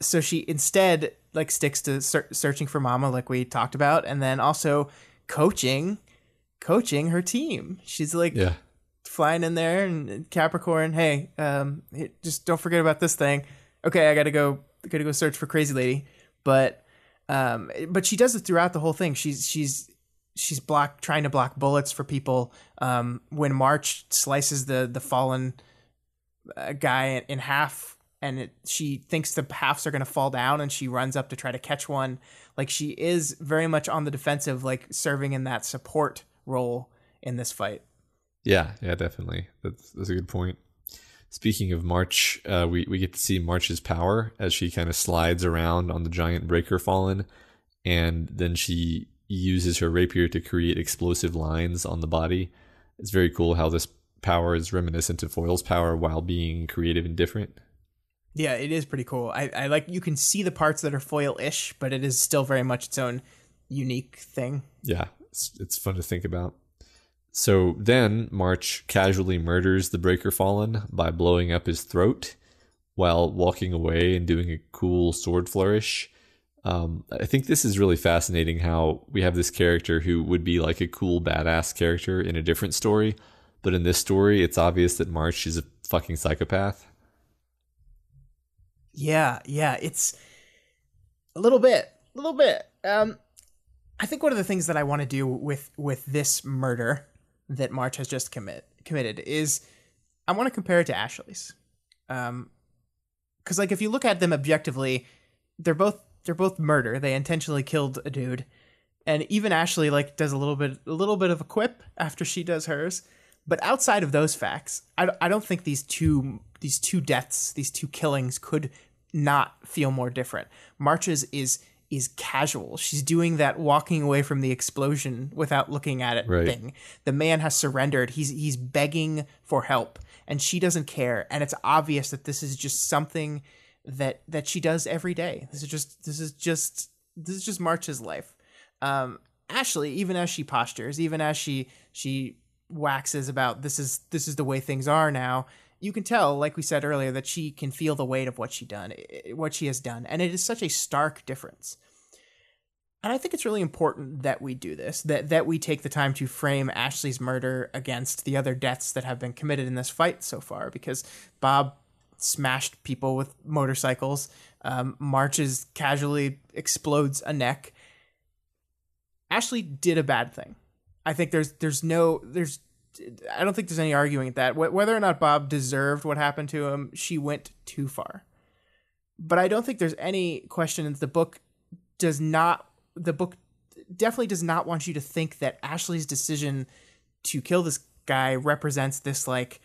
So she instead, like, sticks to searching for Mama, like we talked about, and then also coaching her team. She's like, flying in there, and Capricorn, hey, just don't forget about this thing. Okay, I gotta go search for Crazy Lady. But she does it throughout the whole thing. She's trying to block bullets for people. When March slices the fallen guy in half, and she thinks the halves are gonna fall down, and she runs up to try to catch one. Like, she is very much on the defensive, like serving in that support role in this fight. Yeah, definitely. That's a good point. Speaking of March, we get to see March's power as she kind of slides around on the giant breaker Fallen, and then she uses her rapier to create explosive lines on the body. It's very cool how this power is reminiscent of Foil's power while being creative and different. Yeah, it is pretty cool. I like, you can see the parts that are Foil-ish, but it is still very much its own unique thing. Yeah, it's fun to think about. So then March casually murders the Breaker Fallen by blowing up his throat while walking away and doing a cool sword flourish. I think this is really fascinating how we have this character who would be like a cool badass character in a different story, but in this story it's obvious that March is a fucking psychopath. Yeah, it's a little bit. I think one of the things that I want to do with this murder that March has just committed is I want to compare it to Ashley's. Because, like, if you look at them objectively, they're both murder. They intentionally killed a dude, and even Ashley, like, does a little bit of a quip after she does hers. But outside of those facts, I don't think these two deaths, these two killings, could not feel more different. March's is casual. She's doing that walking away from the explosion without looking at it thing. The man has surrendered. He's begging for help, and she doesn't care. And it's obvious that this is just something that she does every day. This is just March's life. Ashley, even as she postures, even as she waxes about this is the way things are now, you can tell, like we said earlier, that she can feel the weight of what she has done, and it is such a stark difference. And I think it's really important that we do this, that we take the time to frame Ashley's murder against the other deaths that have been committed in this fight so far, because Bob smashed people with motorcycles, March's casually explodes a neck. Ashley did a bad thing. I think I don't think there's any arguing that. Whether or not Bob deserved what happened to him, she went too far. But I don't think there's any question that the book definitely does not want you to think that Ashley's decision to kill this guy represents this like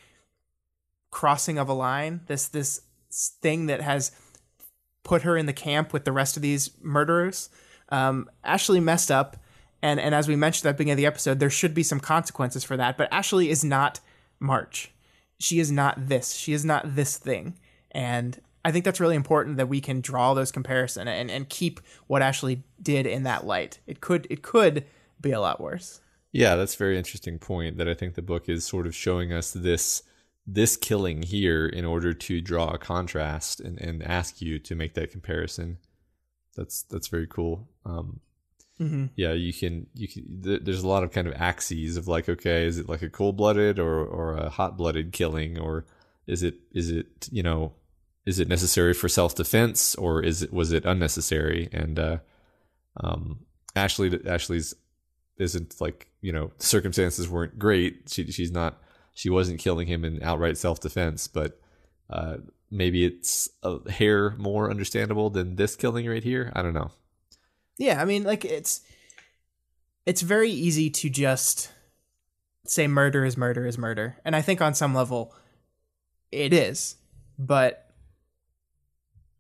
crossing of a line, this thing that has put her in the camp with the rest of these murderers. Ashley messed up. And as we mentioned at the beginning of the episode, there should be some consequences for that. But Ashley is not March. She is not this. She is not this thing. And I think that's really important that we can draw those comparisons and keep what Ashley did in that light. It could be a lot worse. Yeah, that's a very interesting point, that I think the book is sort of showing us this killing here in order to draw a contrast and ask you to make that comparison. That's very cool. Yeah, you can. There's a lot of kind of axes of like, okay, is it like a cold-blooded or a hot-blooded killing, or is it necessary for self-defense, or was it unnecessary? And Ashley's isn't like, circumstances weren't great. She wasn't killing him in outright self-defense, but maybe it's a hair more understandable than this killing right here. I don't know. Yeah, I mean, like, it's very easy to just say murder is murder is murder. And I think on some level it is. But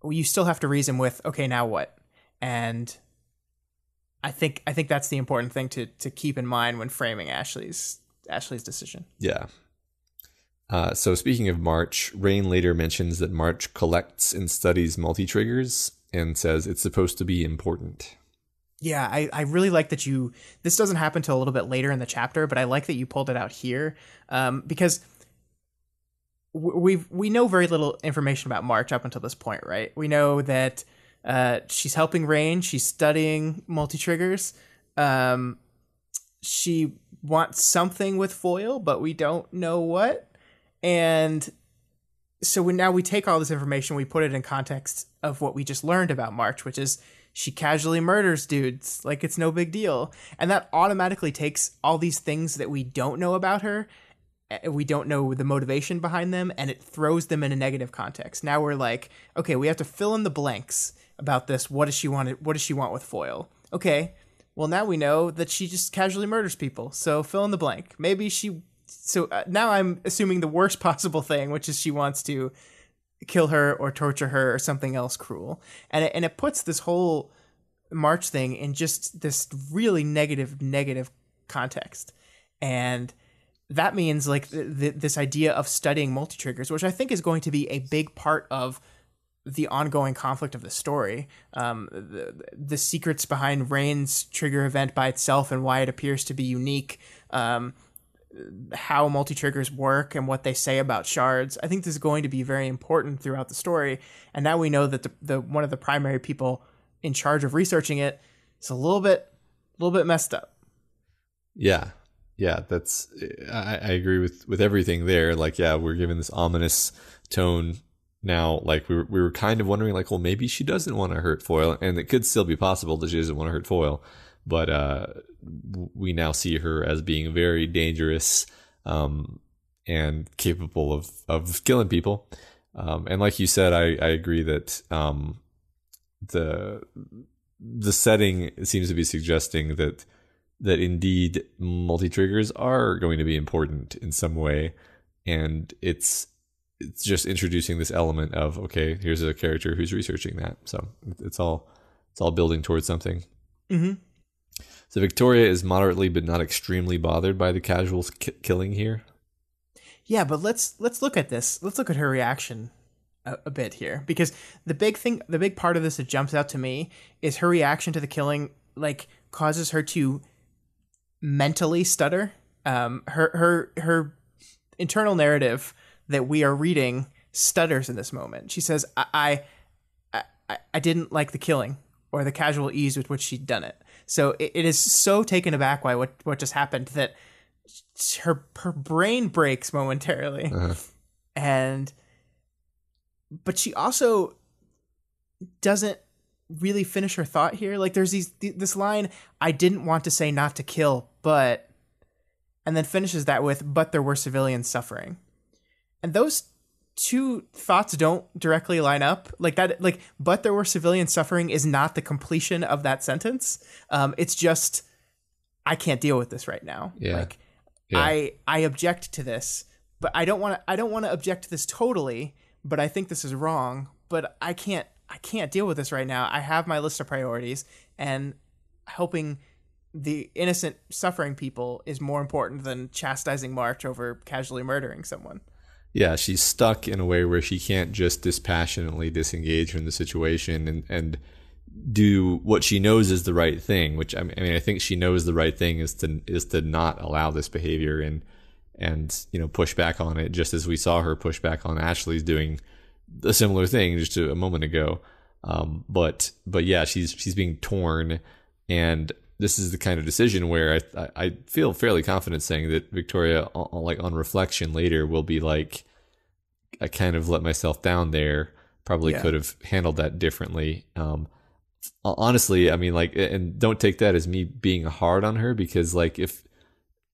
you still have to reason with, okay, now what? And I think that's the important thing to keep in mind when framing Ashley's decision. Yeah. So speaking of March, Rain later mentions that March collects and studies multi-triggers and says it's supposed to be important. Yeah, I really like that this doesn't happen till a little bit later in the chapter, but I like that you pulled it out here, because we know very little information about March up until this point, right? We know that she's helping Rain, she's studying multi-triggers, she wants something with Foyle, but we don't know what, and so now we take all this information, we put it in context of what we just learned about March, which is she casually murders dudes like it's no big deal. And that automatically takes all these things that we don't know about her, we don't know the motivation behind them, and it throws them in a negative context. Now we're like, okay, we have to fill in the blanks about this. What does she want with Foyle? Okay, well, now we know that she just casually murders people. So fill in the blank. Maybe now I'm assuming the worst possible thing, which is she wants to kill her or torture her or something else cruel. And it puts this whole March thing in just this really negative context. And that means like this idea of studying multi-triggers, which I think is going to be a big part of the ongoing conflict of the story. The secrets behind Rain's trigger event by itself and why it appears to be unique. How multi-triggers work and what they say about shards. I think this is going to be very important throughout the story. And now we know that the one of the primary people in charge of researching it is a little bit messed up. Yeah. That's I agree with everything there. Like, yeah, we're given this ominous tone now. Like we were kind of wondering, like, well, maybe she doesn't want to hurt Foyle, and it could still be possible that she doesn't want to hurt Foyle. But we now see her as being very dangerous and capable of killing people. And like you said, I agree that the setting seems to be suggesting that indeed multi-triggers are going to be important in some way. And it's just introducing this element of, okay, here's a character who's researching that. So it's all building towards something. Mm-hmm. So Victoria is moderately but not extremely bothered by the casual killing here. Yeah, but let's look at this. Let's look at her reaction a bit here, because the big part of this that jumps out to me is her reaction to the killing. Like, causes her to mentally stutter. Her internal narrative that we are reading stutters in this moment. She says, I didn't like the killing or the casual ease with which she'd done it. So it is so taken aback by what just happened that her brain breaks momentarily. But she also doesn't really finish her thought here. Like there's this line, I didn't want to say not to kill, but, and then finishes that with, but there were civilians suffering. And those two thoughts don't directly line up like that. Like, but there were civilians suffering is not the completion of that sentence. It's just, I can't deal with this right now. Yeah. Like I object to this, but I don't want to object to this totally, but I think this is wrong, but I can't deal with this right now. I have my list of priorities, and helping the innocent suffering people is more important than chastising March over casually murdering someone. Yeah, she's stuck in a way where she can't just dispassionately disengage from the situation and do what she knows is the right thing, which I mean I think she knows the right thing is to not allow this behavior and push back on it, just as we saw her push back on Ashley's doing a similar thing just a moment ago. But yeah, she's being torn, and this is the kind of decision where I feel fairly confident saying that Victoria, like on reflection later, will be like, I kind of let myself down there. Probably could have handled that differently. Honestly, I mean, like, and don't take that as me being hard on her, because like if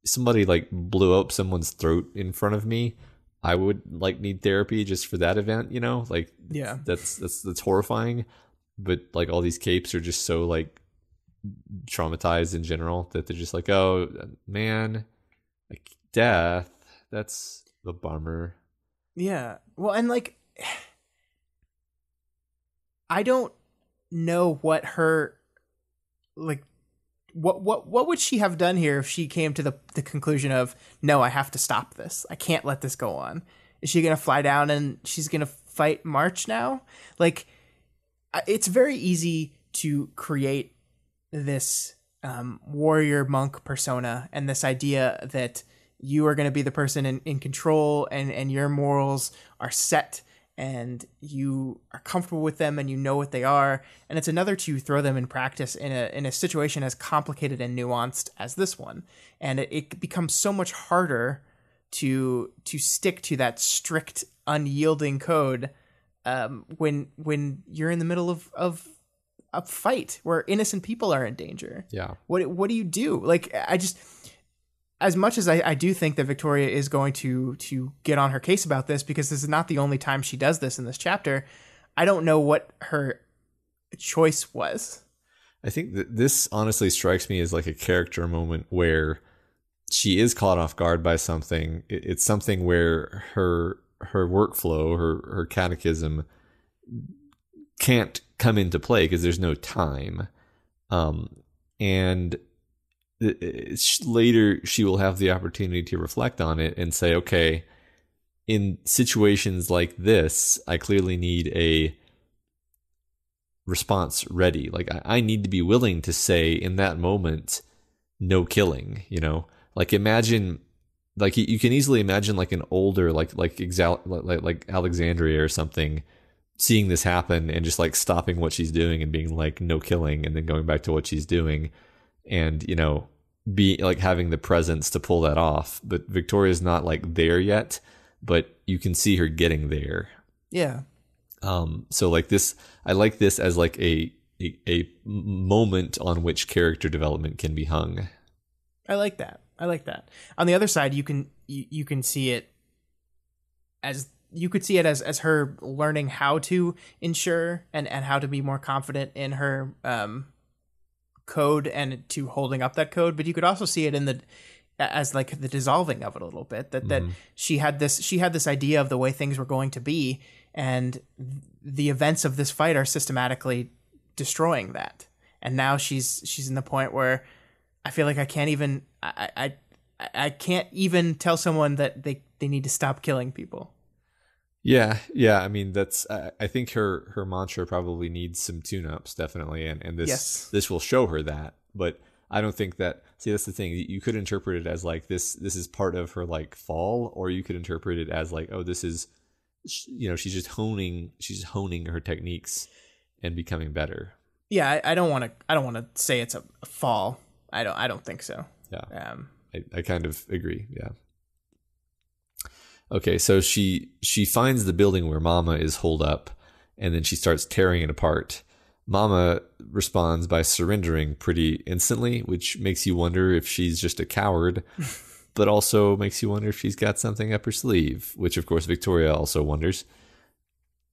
somebody like blew up someone's throat in front of me, I would like need therapy just for that event, like, yeah, that's horrifying. But like all these capes are just so like traumatized in general that they're just like, oh man, like death, that's a bummer. Yeah. Well, and like, I don't know what her, like, what would she have done here if she came to the conclusion of, no, I have to stop this. I can't let this go on. Is she going to fly down and she's going to fight March now? Like, it's very easy to create this warrior monk persona and this idea that you are going to be the person in control and your morals are set and you are comfortable with them and you know what they are. And it's another to throw them in practice in a situation as complicated and nuanced as this one. And it becomes so much harder to stick to that strict, unyielding code when you're in the middle of a fight where innocent people are in danger. Yeah. What do you do? Like, I just, as much as I do think that Victoria is going to get on her case about this, because this is not the only time she does this in this chapter, I don't know what her choice was. I think that this honestly strikes me as like a character moment where she is caught off guard by something. It's something where her workflow, her catechism can't come into play because there's no time. And later she will have the opportunity to reflect on it and say, okay, in situations like this, I clearly need a response ready. Like I need to be willing to say in that moment, no killing, like imagine, like you can easily imagine like an older, like Alexandria or something, seeing this happen and just like stopping what she's doing and being like, no killing, and then going back to what she's doing. And, be like having the presence to pull that off. But Victoria's not like there yet, but you can see her getting there. Yeah. So like this, I like this as like a moment on which character development can be hung. I like that. On the other side, you can see it as, you could see it as her learning how to ensure and how to be more confident in her code and to holding up that code. But you could also see it as like the dissolving of it a little bit, that she had this idea of the way things were going to be, and the events of this fight are systematically destroying that. And now she's in the point where I feel like I can't even tell someone that they need to stop killing people. Yeah. I mean, I think her mantra probably needs some tune-ups, definitely, and this will show her that. But I don't think that. See, that's the thing. You could interpret it as like this. This is part of her like fall, or you could interpret it as like, oh, this is, she's just honing. She's honing her techniques and becoming better. Yeah, I don't want to. I don't want to say it's a fall. I don't think so. Yeah. I kind of agree. Yeah. Okay, so she finds the building where Mama is holed up, and then she starts tearing it apart. Mama responds by surrendering pretty instantly, which makes you wonder if she's just a coward, but also makes you wonder if she's got something up her sleeve, which of course Victoria also wonders.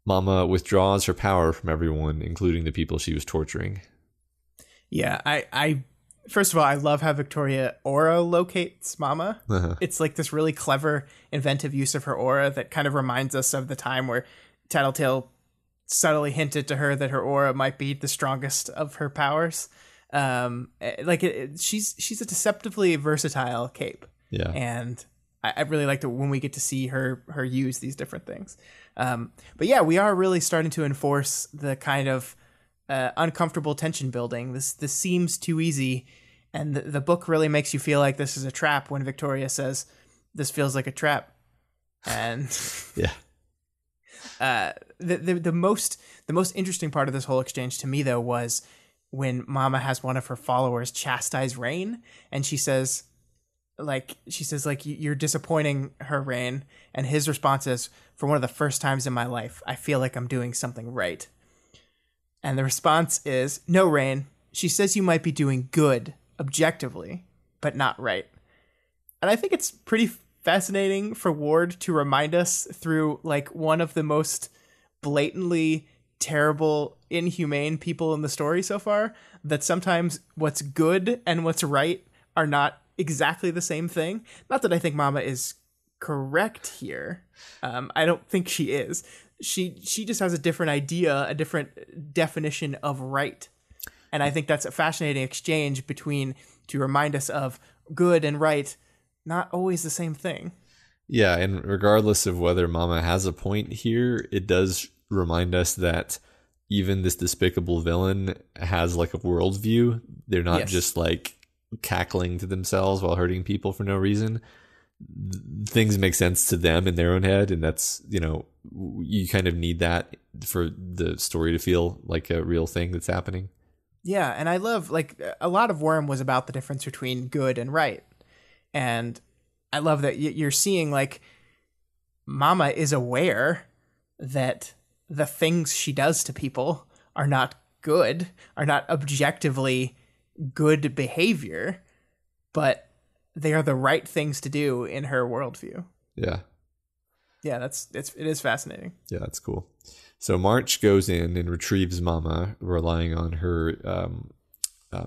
Mama withdraws her power from everyone, including the people she was torturing. Yeah, I first of all, I love how Victoria aura locates Mama. Uh-huh. It's like this really clever, inventive use of her aura that kind of reminds us of the time where Tattletale subtly hinted to her that her aura might be the strongest of her powers. She's a deceptively versatile cape. Yeah, and I really liked it when we get to see her use these different things. But yeah, we are really starting to enforce the kind of uncomfortable tension building. This seems too easy, and the book really makes you feel like this is a trap when Victoria says, "This feels like a trap," and yeah. The most interesting part of this whole exchange to me though was when Mama has one of her followers chastise Rain, and she says you're disappointing her, Rain, and his response is, "For one of the first times in my life, I feel like I'm doing something right." And the response is, "No, Rain, she says you might be doing good objectively, but not right." And I think it's pretty fascinating for Ward to remind us through like one of the most blatantly terrible, inhumane people in the story so far that sometimes what's good and what's right are not exactly the same thing. Not that I think Mama is correct here. I don't think she is. She just has a different idea, a different definition of right. And I think that's a fascinating exchange to remind us of good and right, not always the same thing. Yeah, and regardless of whether Mama has a point here, it does remind us that even this despicable villain has like a worldview. They're not just like cackling to themselves while hurting people for no reason. Things make sense to them in their own head, and that's, you kind of need that for the story to feel like a real thing that's happening. Yeah, and I love, like, a lot of Worm was about the difference between good and right. And I love that you're seeing, like, Mama is aware that the things she does to people are not good, are not objectively good behavior, but they are the right things to do in her worldview. Yeah. Yeah, it is fascinating. Yeah, that's cool. So March goes in and retrieves Mama, relying on her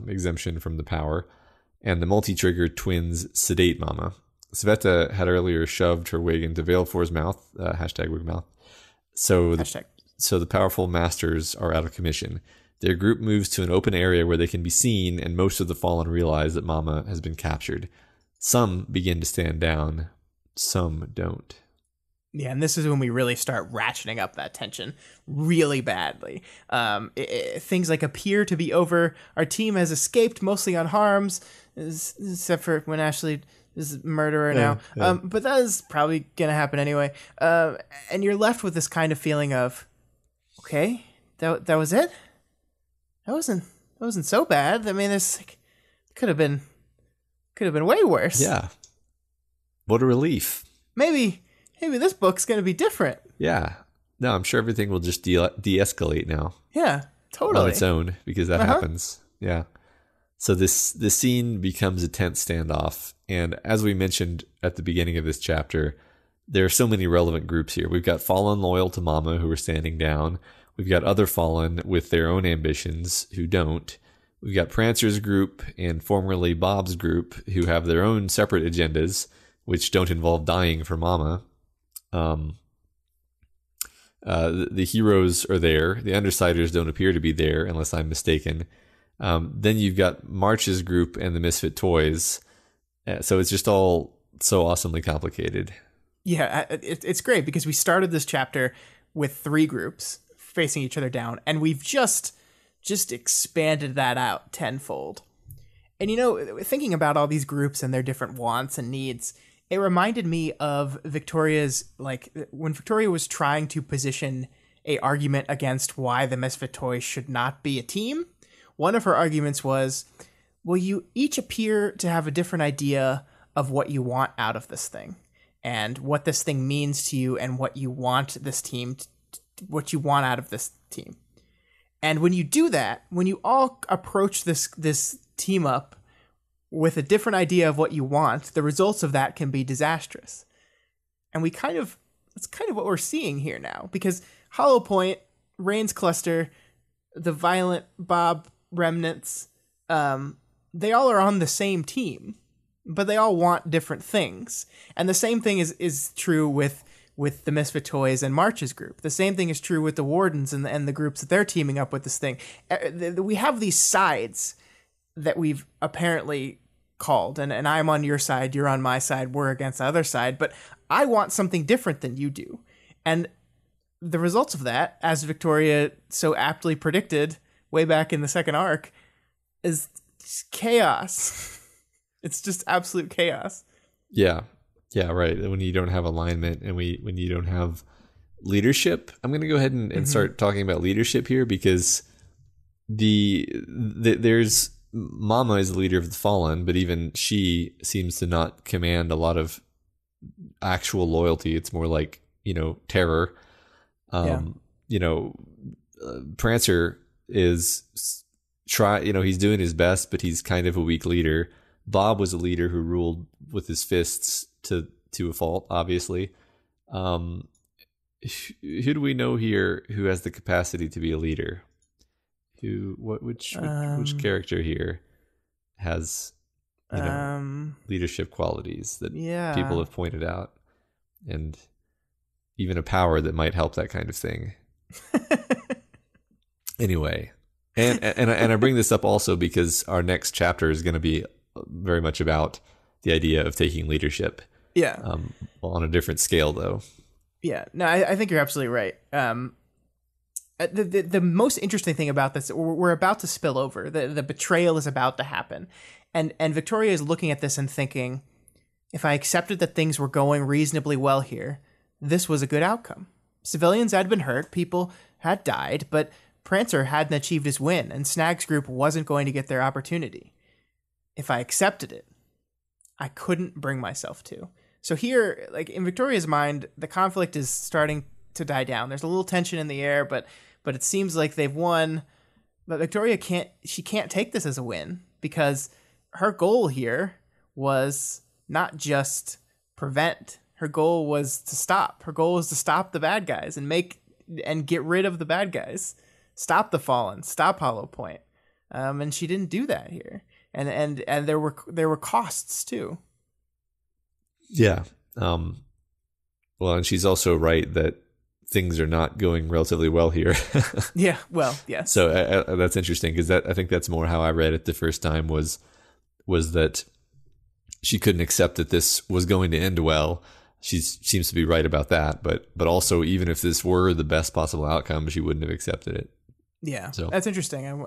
exemption from the power, and the multi-trigger twins sedate Mama. Sveta had earlier shoved her wig into Valefor's mouth, #wigmouth. So the powerful masters are out of commission. Their group moves to an open area where they can be seen, and most of the Fallen realize that Mama has been captured. Some begin to stand down, some don't. Yeah, and this is when we really start ratcheting up that tension really badly. Things like appear to be over. Our team has escaped mostly unharmed, except for when Ashley is a murderer now. Yeah. But that is probably going to happen anyway. And you're left with this kind of feeling of, okay, that was it? That wasn't so bad. I mean, this could have been way worse. Yeah. What a relief. Maybe this book's going to be different. Yeah. No, I'm sure everything will just de-escalate now. Yeah, totally. On its own, because that happens. Yeah. So this scene becomes a tense standoff. And as we mentioned at the beginning of this chapter, there are so many relevant groups here. We've got Fallen loyal to Mama who are standing down. We've got other Fallen with their own ambitions who don't. We've got Prancer's group and formerly Bob's group who have their own separate agendas, which don't involve dying for Mama. The heroes are there. The Undersiders don't appear to be there, unless I'm mistaken. Then you've got March's group and the Misfit Toys. So it's just all so awesomely complicated. Yeah, it's great because we started this chapter with 3 groups facing each other down, and we've just expanded that out tenfold. And thinking about all these groups and their different wants and needs, it reminded me of Victoria's, like, when Victoria was trying to position a argument against why the Misfit Toys should not be a team. One of her arguments was, well, you each appear to have a different idea of what you want out of this thing and what this thing means to you and what you want this team, what you want out of this team. And when you do that, when you all approach this team up with a different idea of what you want, the results of that can be disastrous. And that's kind of what we're seeing here now, because Hollow Point, Rain's Cluster, the Violent Bob remnants, they all are on the same team, but they all want different things. And the same thing is true with the Misfit Toys and March's group. The same thing is true with the Wardens and the groups that they're teaming up with this thing. We have these sides that we've apparently called, and I'm on your side, you're on my side, we're against the other side, but I want something different than you do. And the results of that, as Victoria so aptly predicted way back in the second arc, is chaos. It's just absolute chaos. Yeah, right. When you don't have alignment and when you don't have leadership, I'm going to go ahead and start talking about leadership here, because there's Mama is the leader of the Fallen, but even she seems to not command a lot of actual loyalty. It's more like, terror. Prancer is he's doing his best, but he's kind of a weak leader. Bob was a leader who ruled with his fists to a fault, obviously. Who do we know here who has the capacity to be a leader? Which character here has leadership qualities that people have pointed out, and even a power that might help that kind of thing? Anyway, and I bring this up also because our next chapter is going to be very much about the idea of taking leadership. Yeah. On a different scale, though. Yeah. No, I think you're absolutely right. The most interesting thing about this, we're about to spill over. The betrayal is about to happen. And Victoria is looking at this and thinking, if I accepted that things were going reasonably well here, this was a good outcome. Civilians had been hurt, people had died, but Prancer hadn't achieved his win, and Snag's group wasn't going to get their opportunity. If I accepted it, I couldn't bring myself to. So here, like in Victoria's mind, the conflict is starting to die down. There's a little tension in the air, but it seems like they've won. But Victoria can't take this as a win, because her goal here was not just prevent. Her goal was to stop. Her goal was to stop the bad guys and get rid of the bad guys. Stop the Fallen. Stop Hollow Point. And she didn't do that here. And there were costs too. Yeah. Well, and she's also right that things are not going relatively well here. Yeah. Well, yes. So that's interesting, because I think that's more how I read it the first time was that she couldn't accept that this was going to end well. She seems to be right about that, but also, even if this were the best possible outcome, she wouldn't have accepted it. Yeah. So that's interesting.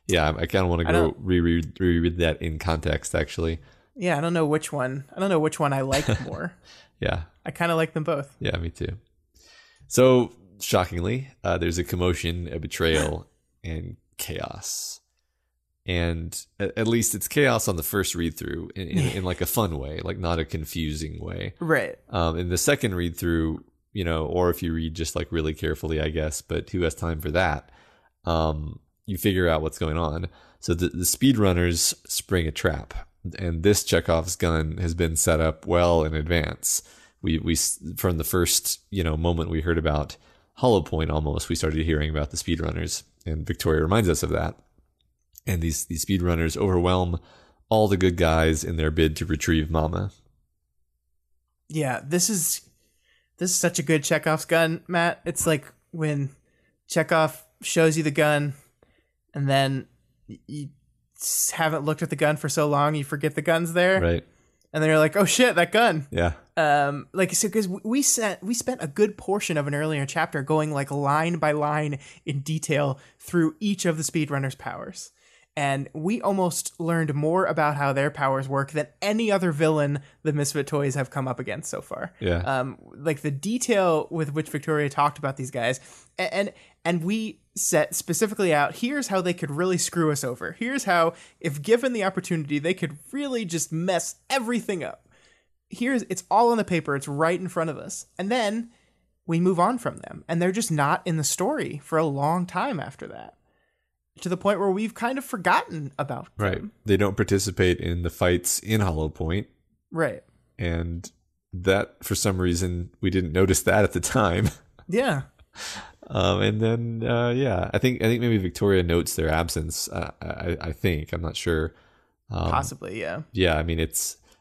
Yeah, I kind of want to go reread that in context, actually. Yeah, I don't know which one I like more. Yeah. I kind of like them both. Yeah, me too. So, shockingly, there's a commotion, a betrayal, and chaos. And at least it's chaos on the first read through in like a fun way, like not a confusing way. Right. In the second read through, or if you read just like really carefully, I guess, but who has time for that? You figure out what's going on. So the speedrunners spring a trap, and this Chekhov's gun has been set up well in advance. We from the first moment we heard about Hollow Point, almost we started hearing about the speedrunners, and Victoria reminds us of that. And these speedrunners overwhelm all the good guys in their bid to retrieve Mama. Yeah, this is such a good Chekhov's gun, Matt. It's like when Chekhov shows you the gun, and then you haven't looked at the gun for so long, you forget the gun's there. Right. And then you're like, oh shit, that gun. Yeah. Because we spent a good portion of an earlier chapter going like line by line in detail through each of the speedrunners' powers. and we almost learned more about how their powers work than any other villain the Misfit Toys have come up against so far. Yeah. Like the detail with which Victoria talked about these guys, and we set specifically out, here's how they could really screw us over. Here's how, if given the opportunity, they could really just mess everything up. It's all on the paper. It's right in front of us. And then we move on from them, and they're just not in the story for a long time after that, to the point where we've kind of forgotten about them. Right. They don't participate in the fights in Hollow Point. Right. And that, for some reason, we didn't notice that at the time. Yeah. And then, I think maybe Victoria notes their absence. I think, I'm not sure. Possibly, yeah. Yeah, I mean,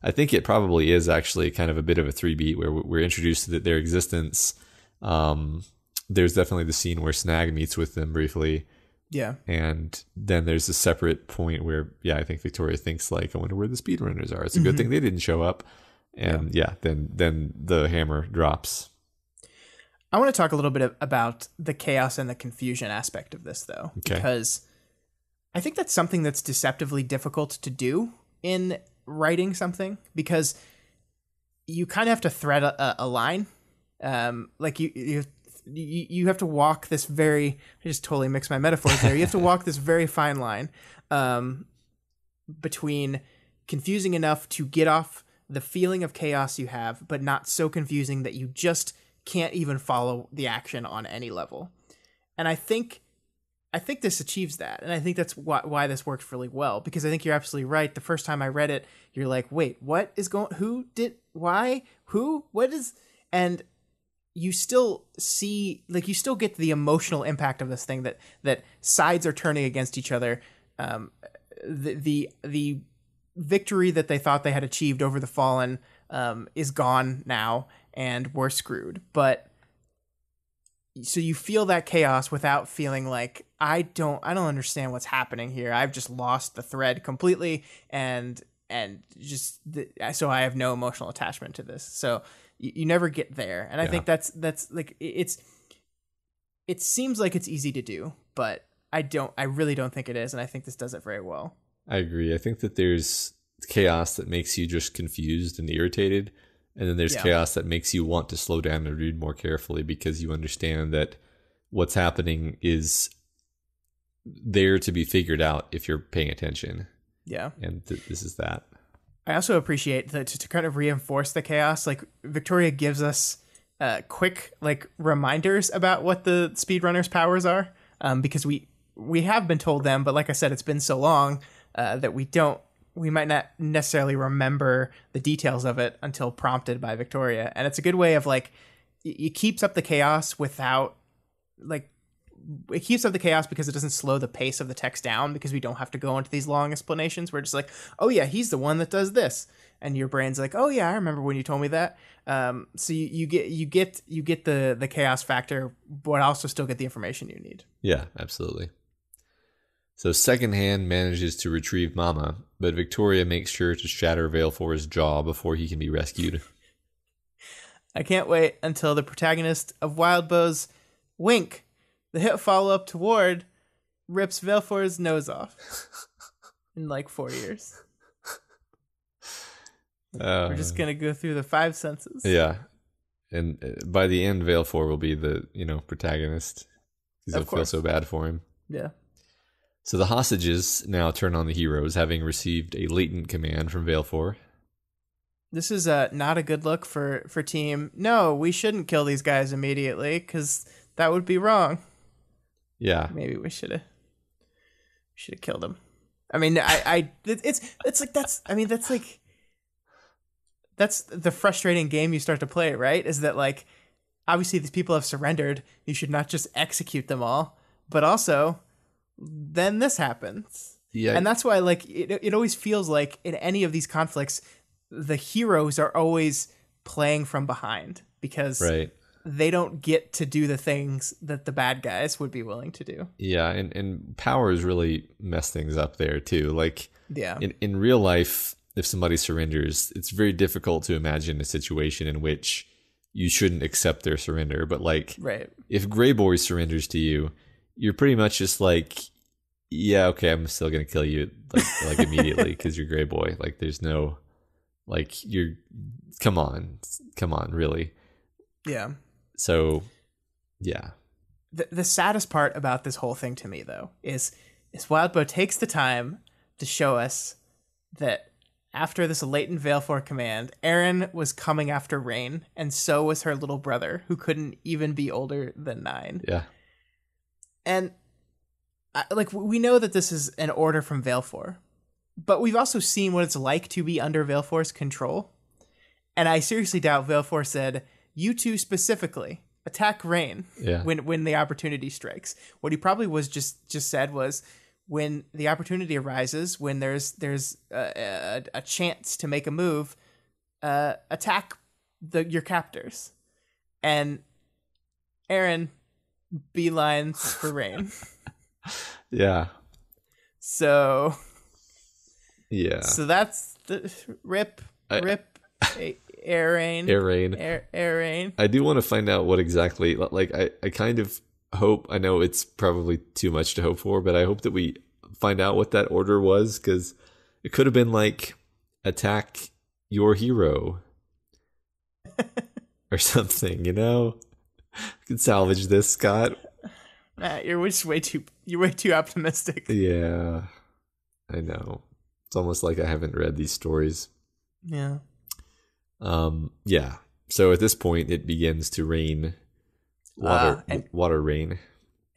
I think it probably is actually kind of a bit of a 3-beat where we're introduced to their existence. There's definitely the scene where Snag meets with them briefly. Yeah. And then there's a separate point where, I think Victoria thinks like, I wonder where the speedrunners are. It's a good thing they didn't show up. And then the hammer drops. I want to talk a little bit about the chaos and the confusion aspect of this, though, because I think that's something that's deceptively difficult to do in writing something, because you kind of have to thread a line. Like you have to walk this very, I just totally mixed my metaphors there. You have to walk this very fine line between confusing enough to get off the feeling of chaos you have, but not so confusing that you just can't even follow the action on any level. And I think this achieves that. And I think that's why this works really well, because I think you're absolutely right. The first time I read it, you're like, wait, what is going, who did, why, who, what is, and you still see, like, you still get the emotional impact of this thing, that sides are turning against each other. The victory that they thought they had achieved over the Fallen is gone now, and we're screwed. But so you feel that chaos without feeling like, I don't understand what's happening here. I've just lost the thread completely, and so I have no emotional attachment to this. So you never get there. And I think that's like, it seems like it's easy to do, but I really don't think it is. And I think this does it very well. I agree. I think that there's chaos that makes you just confused and irritated. And then there's chaos that makes you want to slow down and read more carefully, because you understand that what's happening is there to be figured out if you're paying attention. Yeah. And this is that. I also appreciate that to kind of reinforce the chaos, like Victoria gives us quick like reminders about what the speedrunners' powers are, because we have been told them, but like I said, it's been so long that we might not necessarily remember the details of it until prompted by Victoria. And it's a good way of like, it keeps up the chaos without like, it keeps up the chaos because it doesn't slow the pace of the text down, because we don't have to go into these long explanations. We're just like, oh yeah, he's the one that does this. And your brain's like, oh yeah, I remember when you told me that. So you get the chaos factor, but also still get the information you need. Yeah, absolutely. So Secondhand manages to retrieve Mama, but Victoria makes sure to shatter Valefor's jaw before he can be rescued. I can't wait until the protagonist of Wildbow's Wink, the hit follow-up to Ward, rips Valefor's nose off in like 4 years. We're just going to go through the 5 senses. Yeah. And by the end, Valefor will be the, protagonist, because he'll feel so bad for him. Yeah. So the hostages now turn on the heroes, having received a latent command from Valefor. This is not a good look for team. No, we shouldn't kill these guys immediately, because that would be wrong. Yeah. Maybe we should have killed them. I mean, it's like that's the frustrating game you start to play, right? Is that like, obviously these people have surrendered. You should not just execute them all, but also then this happens. Yeah. And that's why like it always feels like in any of these conflicts, the heroes are always playing from behind, because they don't get to do the things that the bad guys would be willing to do. Yeah, and powers really mess things up there too. Like, in real life, if somebody surrenders, it's very difficult to imagine a situation in which you shouldn't accept their surrender. But like, if Grey Boy surrenders to you, you're pretty much just like, yeah, okay, I'm still gonna kill you like immediately because you're Gray Boy. Like, there's no, like, you're, come on, really. Yeah. So, yeah, The saddest part about this whole thing to me, though, is Wildbow takes the time to show us that after this latent Valefor command, Erin was coming after Rain, and so was her little brother, who couldn't even be older than 9. yeah, And like, we know that this is an order from Valefor, but we've also seen what it's like to be under Valefor's control. And I seriously doubt Valefor said, "You two specifically attack Rain yeah, when the opportunity strikes." What he probably was just said was, when the opportunity arises, when there's a chance to make a move, attack your captors. And Erin beelines for Rain. yeah, So yeah. that's the rip Erin. Erin. I do want to find out what exactly, like, I kind of hope, I know it's probably too much to hope for, but I hope that we find out what that order was, because it could have been like, attack your hero or something, you know? You can salvage this, Scott. Matt, you're way too optimistic. Yeah, I know. It's almost like I haven't read these stories. Yeah. Yeah. So at this point, it begins to rain. Water rain.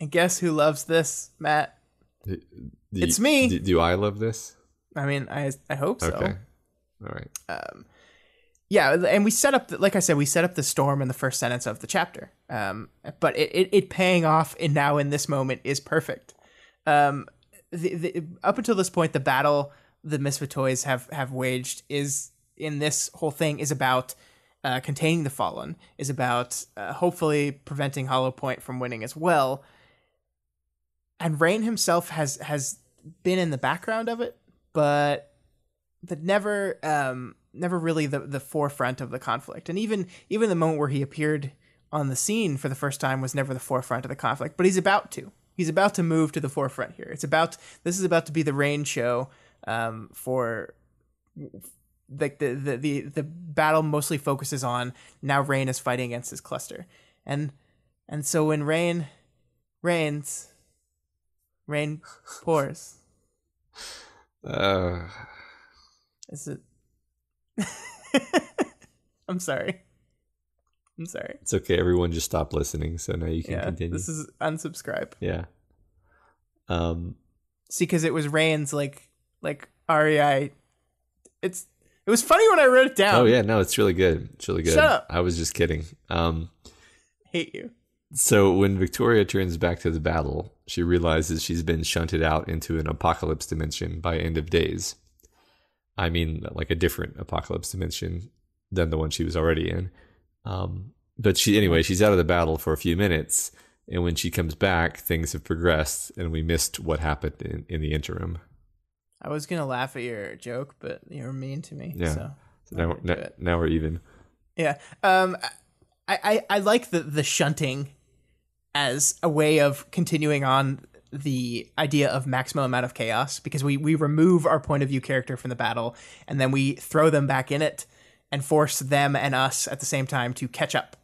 And guess who loves this, Matt? It's me. Do I love this? I mean, I hope so. Okay. All right. Yeah, and we set up, like I said, we set up the storm in the first sentence of the chapter. But it paying off now in this moment is perfect. Up until this point, the battle the Misfit Toys have waged is, in this whole thing, is about containing the Fallen, is about hopefully preventing Hollow Point from winning as well. And Rain himself has been in the background of it, but never really the forefront of the conflict. And even the moment where he appeared on the scene for the first time was never the forefront of the conflict. But he's about to move to the forefront here. This is about to be the Rain show for, like, the battle mostly focuses on now Rain is fighting against his cluster. And so when Rain rains, rain pours. Is it? I'm sorry. It's okay. Everyone just stop listening. So now you can continue. This is unsubscribe. Yeah. See, because it was Rain's like REI. It was funny when I wrote it down. Oh yeah, no, it's really good. It's really good. Shut up. I was just kidding. Hate you. So when Victoria turns back to the battle, she realizes she's been shunted out into an apocalypse dimension by End of Days. I mean, like a different apocalypse dimension than the one she was already in. But she's out of the battle for a few minutes, and when she comes back, things have progressed, and we missed what happened in the interim. I was gonna laugh at your joke, but you were mean to me. Yeah. So now we're even. Yeah. I like the shunting as a way of continuing on the idea of maximum amount of chaos, because we remove our point of view character from the battle, and then we throw them back in it and force them and us at the same time to catch up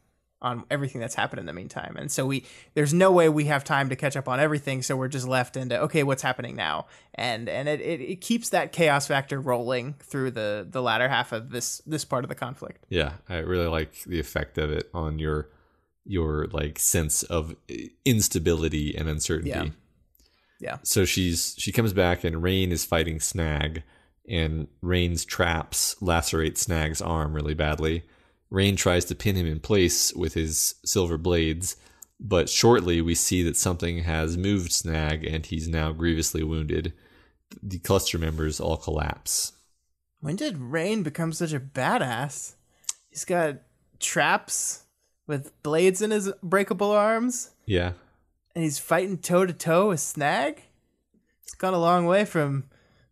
on everything that's happened in the meantime. And so there's no way we have time to catch up on everything, so we're just left into, okay, what's happening now? And it keeps that chaos factor rolling through the latter half of this part of the conflict. Yeah, I really like the effect of it on your like sense of instability and uncertainty. Yeah. So she comes back, and Rain is fighting Snag, and Rain's traps lacerate Snag's arm really badly. Rain tries to pin him in place with his silver blades, but shortly we see that something has moved Snag, and he's now grievously wounded. The cluster members all collapse. When did Rain become such a badass? He's got traps with blades in his breakable arms. Yeah. And he's fighting toe-to-toe with Snag? He's gone a long way from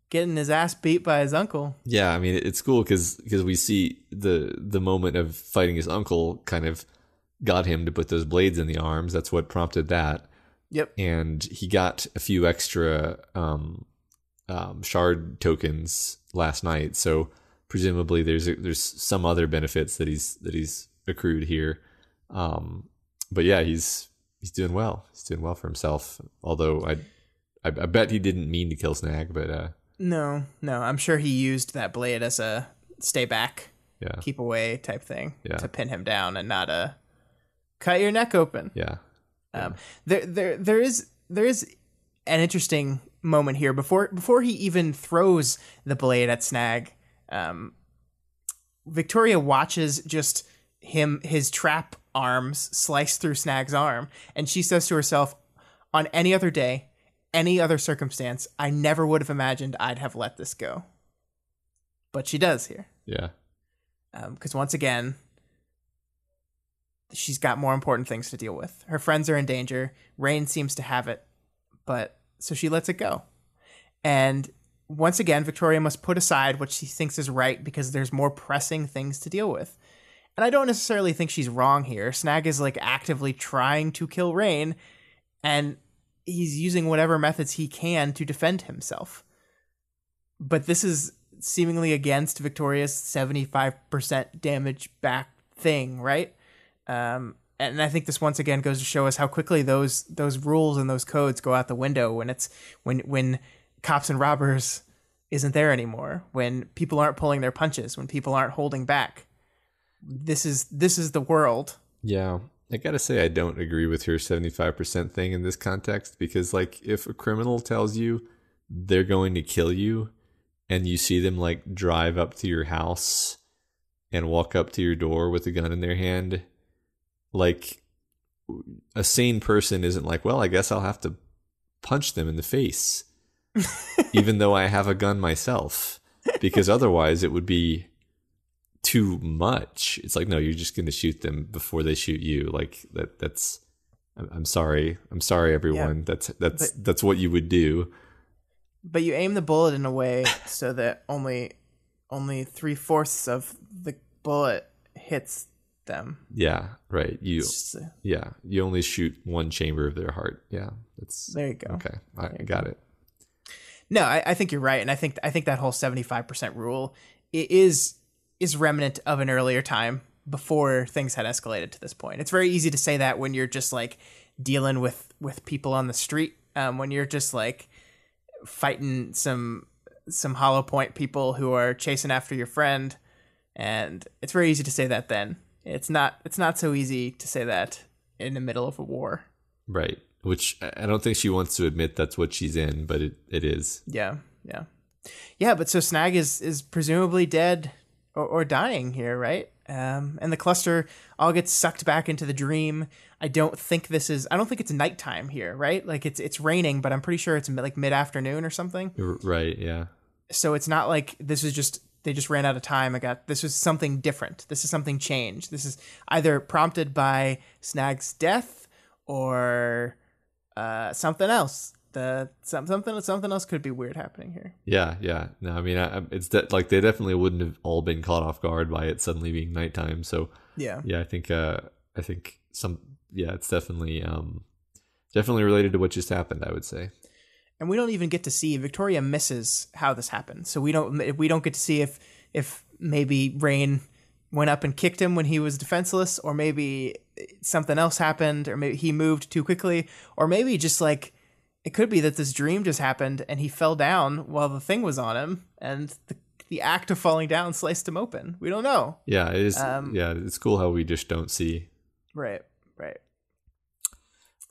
getting his ass beat by his uncle. Yeah, I mean, it's cool because we see the moment of fighting his uncle kind of got him to put those blades in the arms. That's what prompted that. Yep. and he got a few extra shard tokens last night. So presumably there's some other benefits that he's accrued here. But yeah, he's doing well. He's doing well for himself. Although I bet he didn't mean to kill Snag, but No, I'm sure he used that blade as a stay back, yeah, keep away type thing Yeah. to pin him down and not cut your neck open. yeah, There is an interesting moment here before he even throws the blade at Snag. Victoria watches just his trap arms slice through Snag's arm, and she says to herself, on any other day, any other circumstance, I never would have imagined I'd have let this go. But she does here. yeah. Because once again, she's got more important things to deal with. Her friends are in danger. Rain seems to have it, but so she lets it go. And once again, Victoria must put aside what she thinks is right because there's more pressing things to deal with. And I don't necessarily think she's wrong here. Snag is like actively trying to kill Rain, and he's using whatever methods he can to defend himself. But this is seemingly against Victoria's 75% damage back thing, right? And I think this once again goes to show us how quickly those rules and those codes go out the window when Cops and Robbers isn't there anymore, when people aren't pulling their punches, when people aren't holding back. This is the world. Yeah. I gotta say, I don't agree with your 75% thing in this context, because like if a criminal tells you they're going to kill you and you see them like drive up to your house and walk up to your door with a gun in their hand, like a sane person isn't like, well, I guess I'll have to punch them in the face, even though I have a gun myself, because otherwise it would be too much. It's like, no, you're just going to shoot them before they shoot you. Like that's I'm sorry everyone. Yeah. That's what you would do. But you aim the bullet in a way so that only 3/4 of the bullet hits them. Yeah, right. You Yeah. you only shoot one chamber of their heart. Yeah, that's There you go. Okay, I got it. No, I think you're right, and I think that whole 75% rule is remnant of an earlier time before things had escalated to this point. It's very easy to say that when you're just like dealing with people on the street, when you're just like fighting some hollow point people who are chasing after your friend, and it's very easy to say that then. It's not so easy to say that in the middle of a war. Right. Which I don't think she wants to admit that's what she's in, but it is. Yeah. But so Snag is presumably dead or dying here, right? And the cluster all gets sucked back into the dream. I don't think it's nighttime here, right? Like it's raining, but I'm pretty sure it's like mid-afternoon or something. Right, yeah. So it's not like this is just they just ran out of time. This was something different. This is something changed. This is either prompted by Snag's death or something else. Something else could be weird happening here. Yeah. No, I mean, it's like they definitely wouldn't have all been caught off guard by it suddenly being nighttime. So Yeah. I think it's definitely related to what just happened, I would say. And we don't even get to see, Victoria misses how this happened. So we don't get to see if maybe Rain went up and kicked him when he was defenseless, or maybe something else happened, or maybe he moved too quickly, or maybe just like it could be that this dream just happened and he fell down while the thing was on him, and the act of falling down sliced him open. We don't know. Yeah, it is. It's cool how we just don't see. Right.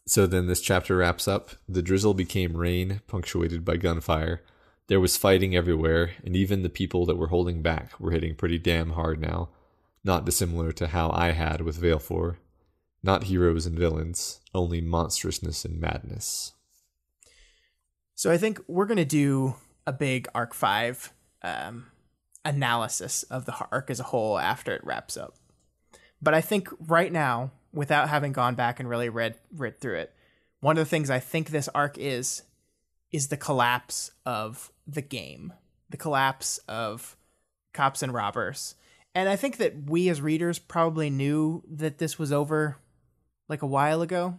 So then this chapter wraps up. The drizzle became rain, punctuated by gunfire. There was fighting everywhere, and even the people that were holding back were hitting pretty damn hard now. Not dissimilar to how I had with Valefor. Not heroes and villains, only monstrousness and madness. So I think we're going to do a big Arc 5 analysis of the arc as a whole after it wraps up. But I think right now, without having gone back and really read through it, one of the things I think this arc is the collapse of the game, the collapse of Cops and Robbers. And I think that we as readers probably knew that this was over like a while ago,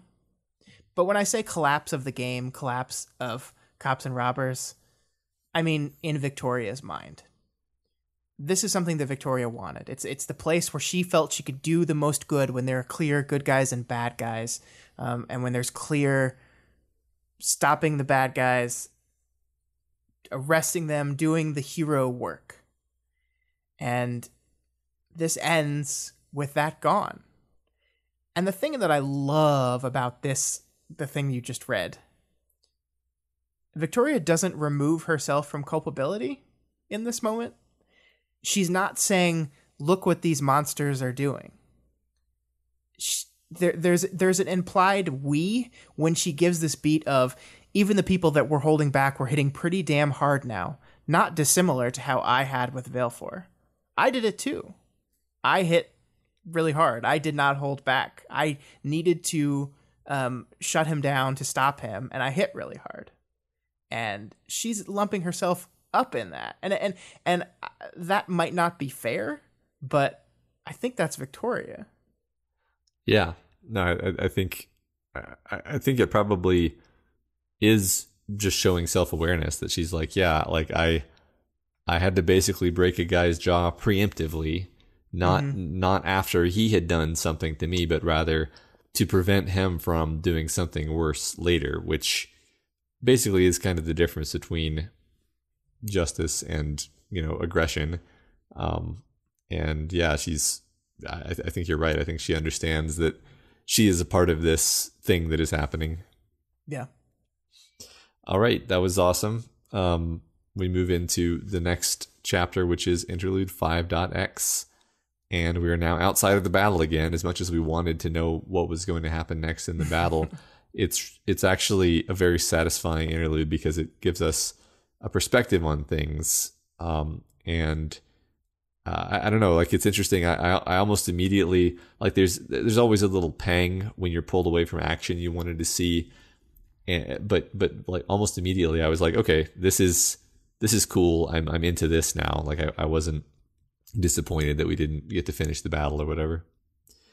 But when I say collapse of the game, collapse of Cops and Robbers, I mean in Victoria's mind. This is something that Victoria wanted. It's the place where she felt she could do the most good when there are clear good guys and bad guys, and when there's clear stopping the bad guys, arresting them, doing the hero work. And this ends with that gone. And the thing that I love about this, the thing you just read, Victoria doesn't remove herself from culpability in this moment. She's not saying, look what these monsters are doing. There's an implied we when she gives this beat of, even the people that we're holding back were hitting pretty damn hard now, not dissimilar to how I had with Valefor. I did it too. I hit really hard. I did not hold back. I needed to shut him down to stop him, and I hit really hard. And she's lumping herself up in that, and that might not be fair, but I think that's Victoria. Yeah, no, I think it probably is just showing self-awareness that she's like, yeah, like I had to basically break a guy's jaw preemptively, not after he had done something to me, but rather to prevent him from doing something worse later, which basically is kind of the difference between justice and, aggression. And yeah, I think you're right. I think she understands that she is a part of this thing that is happening. Yeah. All right. That was awesome. We move into the next chapter, which is Interlude 5.x. And we are now outside of the battle again. As much as we wanted to know what was going to happen next in the battle, it's actually a very satisfying interlude because it gives us a perspective on things. And I don't know, like, it's interesting. I almost immediately, like, there's always a little pang when you're pulled away from action you wanted to see. But like almost immediately I was like, okay, this is cool. I'm into this now. Like I wasn't disappointed that we didn't get to finish the battle or whatever.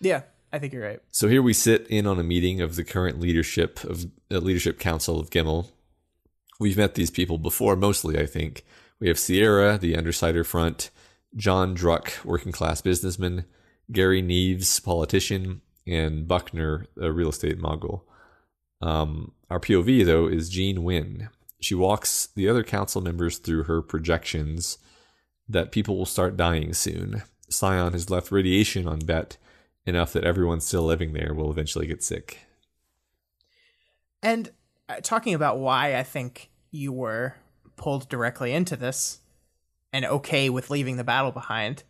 Yeah, I think you're right. So here we sit in on a meeting of the current leadership of the Leadership Council of Gimel. We've met these people before, mostly, I think. We have Sierra, the Undersider Front, John Druck, working class businessman, Gary Neves, politician, and Buckner, a real estate mogul. Our POV, though, is Jean Wynn. She walks the other council members through her projections that people will start dying soon. Scion has left radiation on Bet enough that everyone still living there will eventually get sick. And talking about why I think you were pulled directly into this and okay with leaving the battle behind,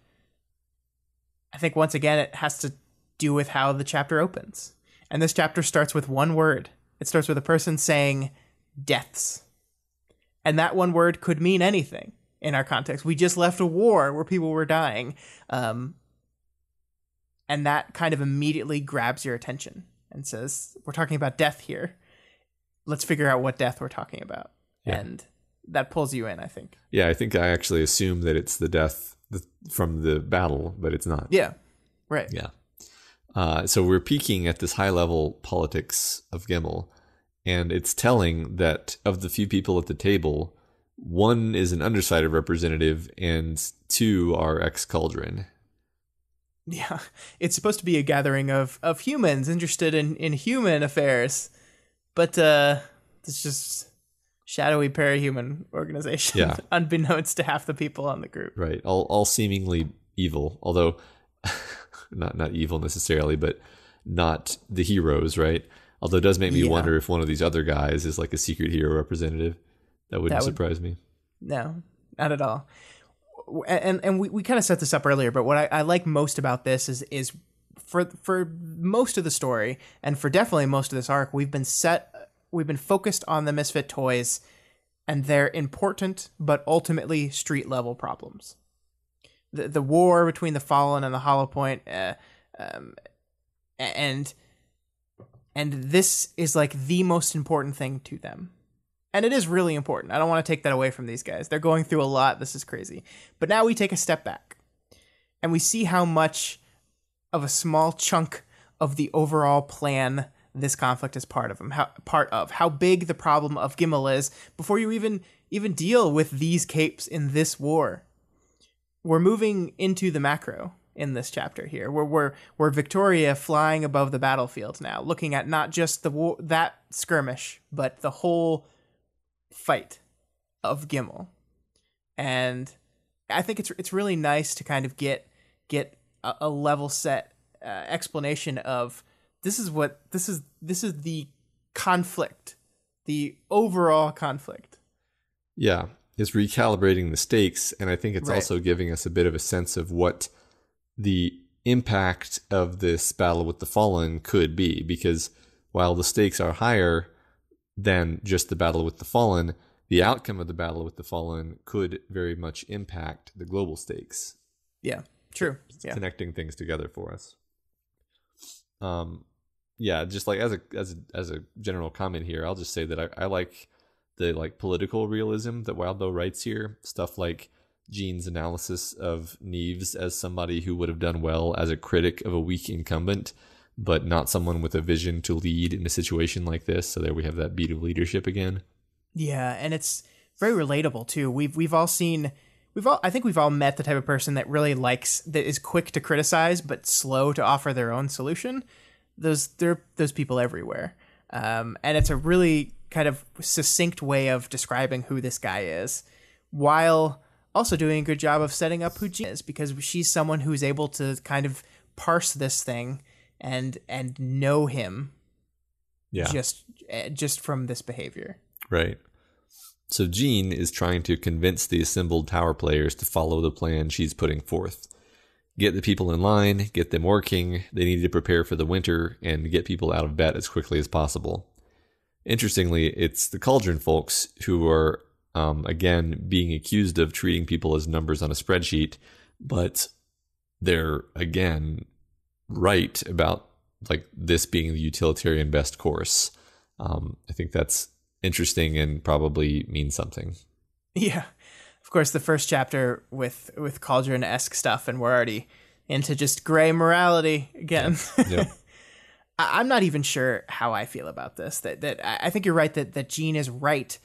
I think once again it has to do with how the chapter opens. And this chapter starts with one word. It starts with a person saying deaths. And that one word could mean anything in our context. We just left a war where people were dying. And that kind of immediately grabs your attention and says, we're talking about death here. Let's figure out what death we're talking about. Yeah. And that pulls you in, I think. Yeah, I think I actually assume that it's the death from the battle, but it's not. Yeah, right. Yeah. So we're peeking at this high-level politics of Gimel, and it's telling that of the few people at the table, one is an Undersider representative and two are ex-Cauldron. Yeah, it's supposed to be a gathering of humans interested in human affairs, but it's just shadowy parahuman organization, yeah. Unbeknownst to half the people on the group. Right, all seemingly evil, although not evil necessarily, but not the heroes, right? Although it does make me wonder if one of these other guys is like a secret hero representative. That wouldn't surprise me. No, not at all. And we kind of set this up earlier, but what I like most about this is for most of the story and for definitely most of this arc, we've been focused on the Misfit toys and their important but ultimately street level problems. The war between the Fallen and the Hollow Point, and this is like the most important thing to them. And it is really important. I don't want to take that away from these guys. They're going through a lot. This is crazy. But now we take a step back and we see how much of a small chunk of the overall plan this conflict is part of how big the problem of Gimel is before you even deal with these capes in this war. We're moving into the macro in this chapter here. We're Victoria flying above the battlefield now, looking at not just the war, that skirmish, but the whole fight of Gimel. And I think it's really nice to kind of get a level set explanation of this is the conflict, the overall conflict. Yeah, it's recalibrating the stakes, and I think it's also giving us a bit of a sense of what the impact of this battle with the Fallen could be, because while the stakes are higher than just the battle with the Fallen, the outcome of the battle with the Fallen could very much impact the global stakes. Yeah, true. It's connecting things together for us. Yeah, just like as a general comment here, I'll just say that I like the political realism that Wildbow writes here. Stuff like Jean's analysis of Neves as somebody who would have done well as a critic of a weak incumbent, but not someone with a vision to lead in a situation like this. So there we have that beat of leadership again. Yeah, and it's very relatable too. I think we've all met the type of person that really that is quick to criticize but slow to offer their own solution. There are those people everywhere. And it's a really kind of succinct way of describing who this guy is, while also doing a good job of setting up who Jean is, because she's someone who's able to kind of parse this thing and know him just from this behavior. Right. So Jean is trying to convince the assembled tower players to follow the plan she's putting forth. Get the people in line, get them working. They need to prepare for the winter and get people out of bed as quickly as possible. Interestingly, it's the Cauldron folks who are, again, being accused of treating people as numbers on a spreadsheet, but they're, again, right about this being the utilitarian best course. I think that's interesting and probably means something. Yeah. Of course, the first chapter with Cauldron-esque stuff, and we're already into just gray morality again. Yeah. I'm not even sure how I feel about this. That I think you're right that Jean is right.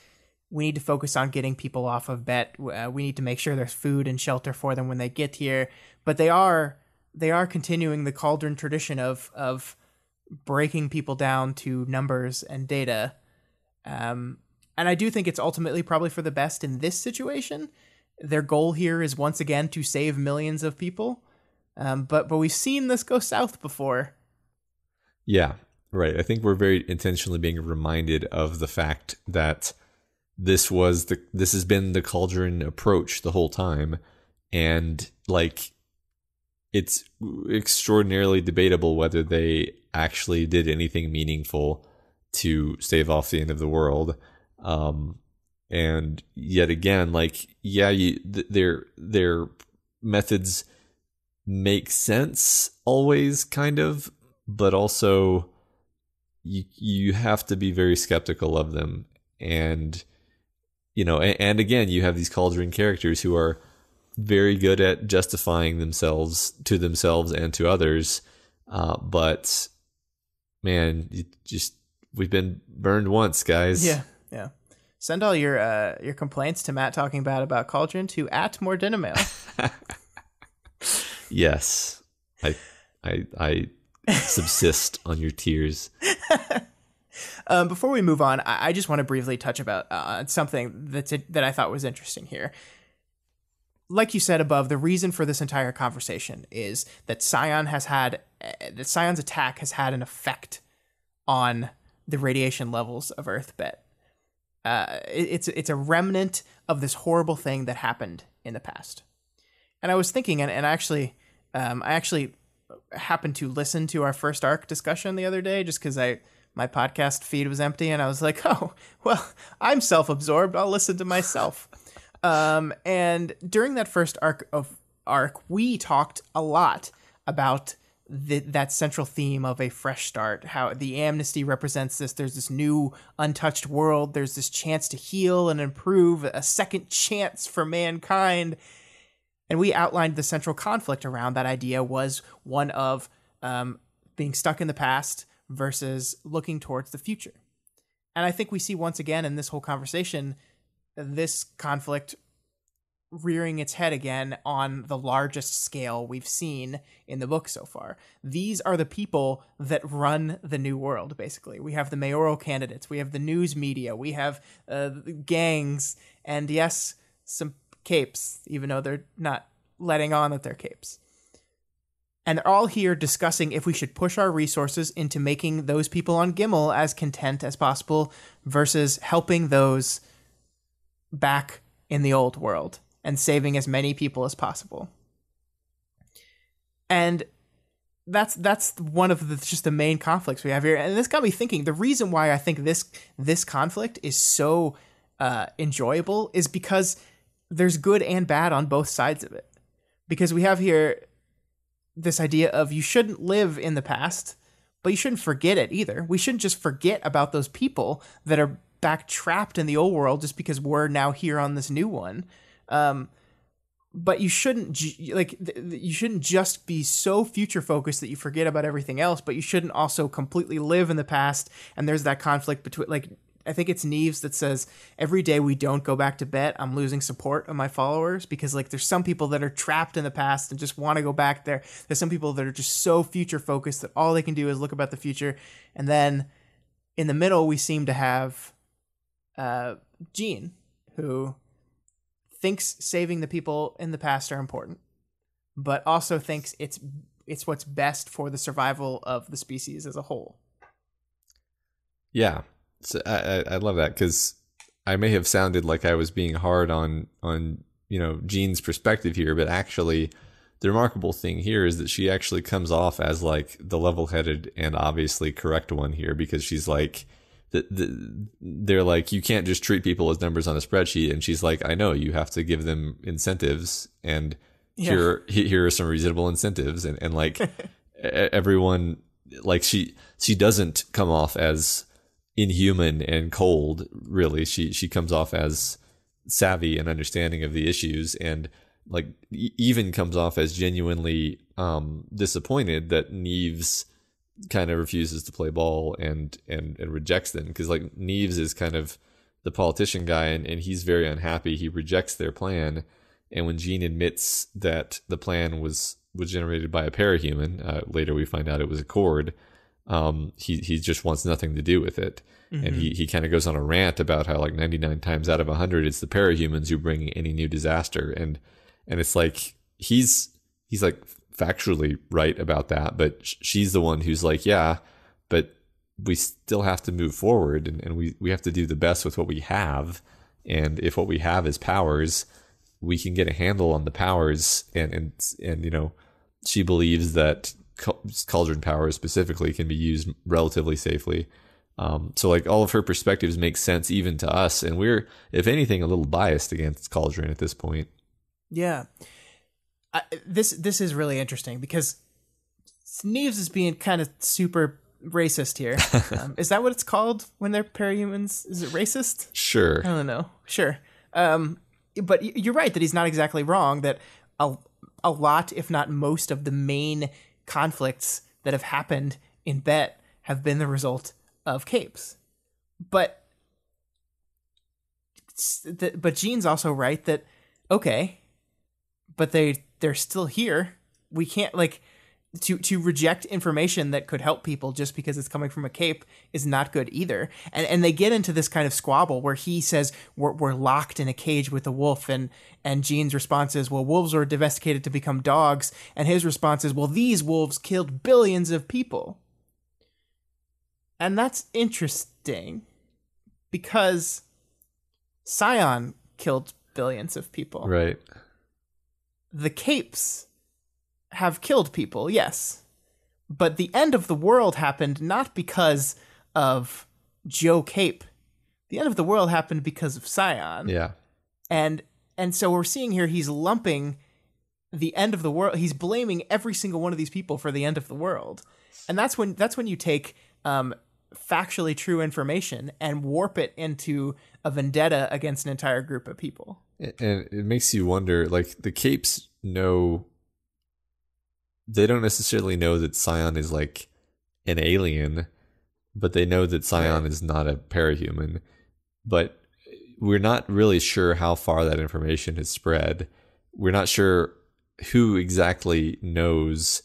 We need to focus on getting people off of Bet. We need to make sure there's food and shelter for them when they get here. But they are continuing the Cauldron tradition of breaking people down to numbers and data. And I do think it's ultimately probably for the best in this situation. Their goal here is once again to save millions of people. But we've seen this go south before. Yeah, right. I think we're very intentionally being reminded of the fact that this has been the Cauldron approach the whole time. And it's extraordinarily debatable whether they actually did anything meaningful to stave off the end of the world. And yet again, their methods make sense always, kind of, but also you have to be very skeptical of them. And and again, you have these Cauldron characters who are very good at justifying themselves and to others, but man, we've been burned once, guys. Yeah. Send all your complaints to Matt talking about Cauldron to @MoreDinamail. Yes, I subsist on your tears. Before we move on, I just want to briefly touch about something that I thought was interesting here. Like you said above, the reason for this entire conversation is that Sion's attack has had an effect on the radiation levels of Earth Bet. It's a remnant of this horrible thing that happened in the past. And I was thinking, and I actually happened to listen to our first arc discussion the other day, just because my podcast feed was empty, and I was like, oh, well, I'm self-absorbed. I'll listen to myself. And during that first arc, we talked a lot about that central theme of a fresh start, how the amnesty represents this. There's this new untouched world. There's this chance to heal and improve, a second chance for mankind. And we outlined the central conflict around that idea was one of being stuck in the past versus looking towards the future. And I think we see once again in this whole conversation this conflict rearing its head again on the largest scale we've seen in the book so far. These are the people that run the new world, basically. We have the mayoral candidates, we have the news media, we have gangs, and yes, some capes, even though they're not letting on that they're capes. And they're all here discussing if we should push our resources into making those people on Gimel as content as possible versus helping those back in the old world and saving as many people as possible. And that's one of the main conflicts we have here. And this got me thinking, the reason why I think this conflict is so enjoyable is because there's good and bad on both sides of it. Because we have here this idea of you shouldn't live in the past, but you shouldn't forget it either. We shouldn't just forget about those people that are back trapped in the old world just because we're now here on this new one. But you shouldn't you shouldn't just be so future focused that you forget about everything else, but you shouldn't also completely live in the past. And there's that conflict between, like, I think it's Neves that says, every day we don't go back to Bet, I'm losing support of my followers, because like there's some people that are trapped in the past and just want to go back there. There's some people that are just so future focused that all they can do is look about the future. And then in the middle, we seem to have Jean, who thinks saving the people in the past are important, but also thinks it's what's best for the survival of the species as a whole. Yeah. So I love that, because I may have sounded like I was being hard on Jean's perspective here, but actually the remarkable thing here is that she actually comes off as like the level-headed and obviously correct one here, because she's like, they're like, you can't just treat people as numbers on a spreadsheet, and she's like, I know, you have to give them incentives, and here are some reasonable incentives, and like everyone, like she doesn't come off as inhuman and cold, really. She comes off as savvy and understanding of the issues, and like even comes off as genuinely disappointed that Neves kind of refuses to play ball and rejects them, because like Neves is kind of the politician guy, and he's very unhappy. He rejects their plan, and when Jean admits that the plan was generated by a parahuman, later we find out it was a Cord. He just wants nothing to do with it. Mm-hmm. And he kind of goes on a rant about how like 99 times out of 100 it's the parahumans who bring any new disaster, and it's like he's like factually right about that, but she's the one who's like, yeah, but we still have to move forward, and we have to do the best with what we have, and if what we have is powers, we can get a handle on the powers, and she believes that cauldron powers specifically can be used relatively safely. So like all of her perspectives make sense even to us, and we're, if anything, a little biased against Cauldron at this point. Yeah. This is really interesting, because Neves is being kind of super racist here. Is that what it's called when they're parahumans? Is it racist? Sure. I don't know. Sure. But you're right that he's not exactly wrong, that a lot, if not most, of the main conflicts that have happened in Bet have been the result of capes. But Jean's also right that, okay, but they're still here. We can't, like, to reject information that could help people just because it's coming from a cape is not good either. And they get into this kind of squabble where he says we're locked in a cage with a wolf, and Jean's response is, well, wolves are domesticated to become dogs, and his response is, well, these wolves killed billions of people. And that's interesting, because Scion killed billions of people. Right. The capes have killed people, yes. But the end of the world happened not because of Joe Cape. The end of the world happened because of Scion. Yeah. And so we're seeing here he's lumping the end of the world. He's blaming every single one of these people for the end of the world. And that's when you take factually true information and warp it into a vendetta against an entire group of people. And it makes you wonder, like, the capes know, they don't necessarily know that Scion is like an alien, but they know that Scion is not a parahuman. But we're not really sure how far that information has spread. We're not sure who exactly knows,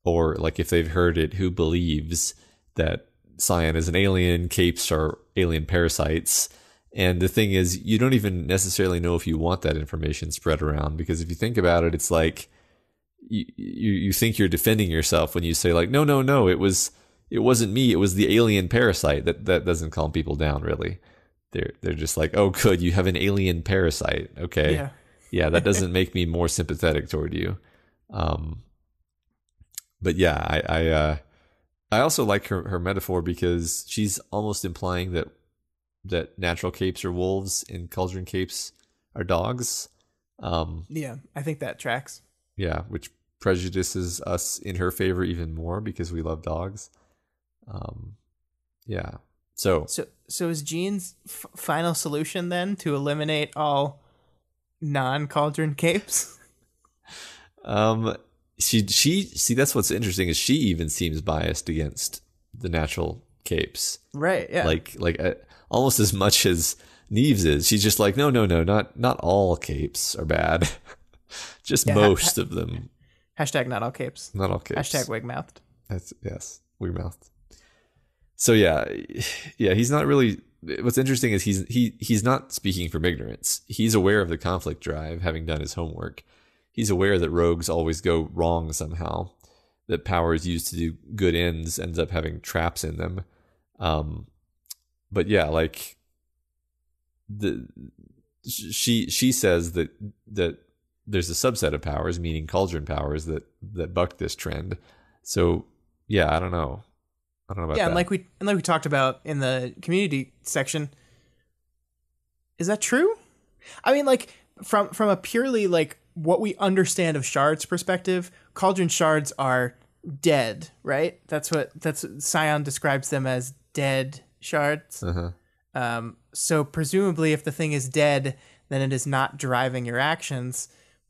or like if they've heard it, who believes that Scion is an alien, capes are alien parasites. And the thing is, you don't even necessarily know if you want that information spread around, because if you think about it, it's like you think you're defending yourself when you say like, no, it wasn't me, it was the alien parasite. That doesn't calm people down really. They're just like, oh, good, you have an alien parasite. Okay, yeah, that doesn't make me more sympathetic toward you. But yeah, I also like her metaphor, because she's almost implying that natural capes are wolves and cauldron capes are dogs. Yeah, I think that tracks. Yeah, which prejudices us in her favor even more because we love dogs. Yeah. So is Jean's final solution then to eliminate all non-cauldron capes? She see, that's what's interesting, is she even seems biased against the natural capes. Right, yeah. Like almost as much as Neves is. She's just like, no, not all capes are bad. Just most of them. Hashtag not all capes. Not all capes. Hashtag wig-mouthed. Yes, wig-mouthed. So yeah, he's not really. What's interesting is he's not speaking from ignorance. He's aware of the conflict drive, having done his homework. He's aware that rogues always go wrong somehow. That powers used to do good ends ends up having traps in them. But yeah, like she says that there's a subset of powers, meaning cauldron powers, that bucked this trend. So yeah, I don't know about that. And like we talked about in the community section, is that true? I mean, like from a purely like what we understand of shards perspective, cauldron shards are dead, right? That's what Scion describes them as, dead shards. Uh-huh. So presumably, if the thing is dead, then it is not driving your actions.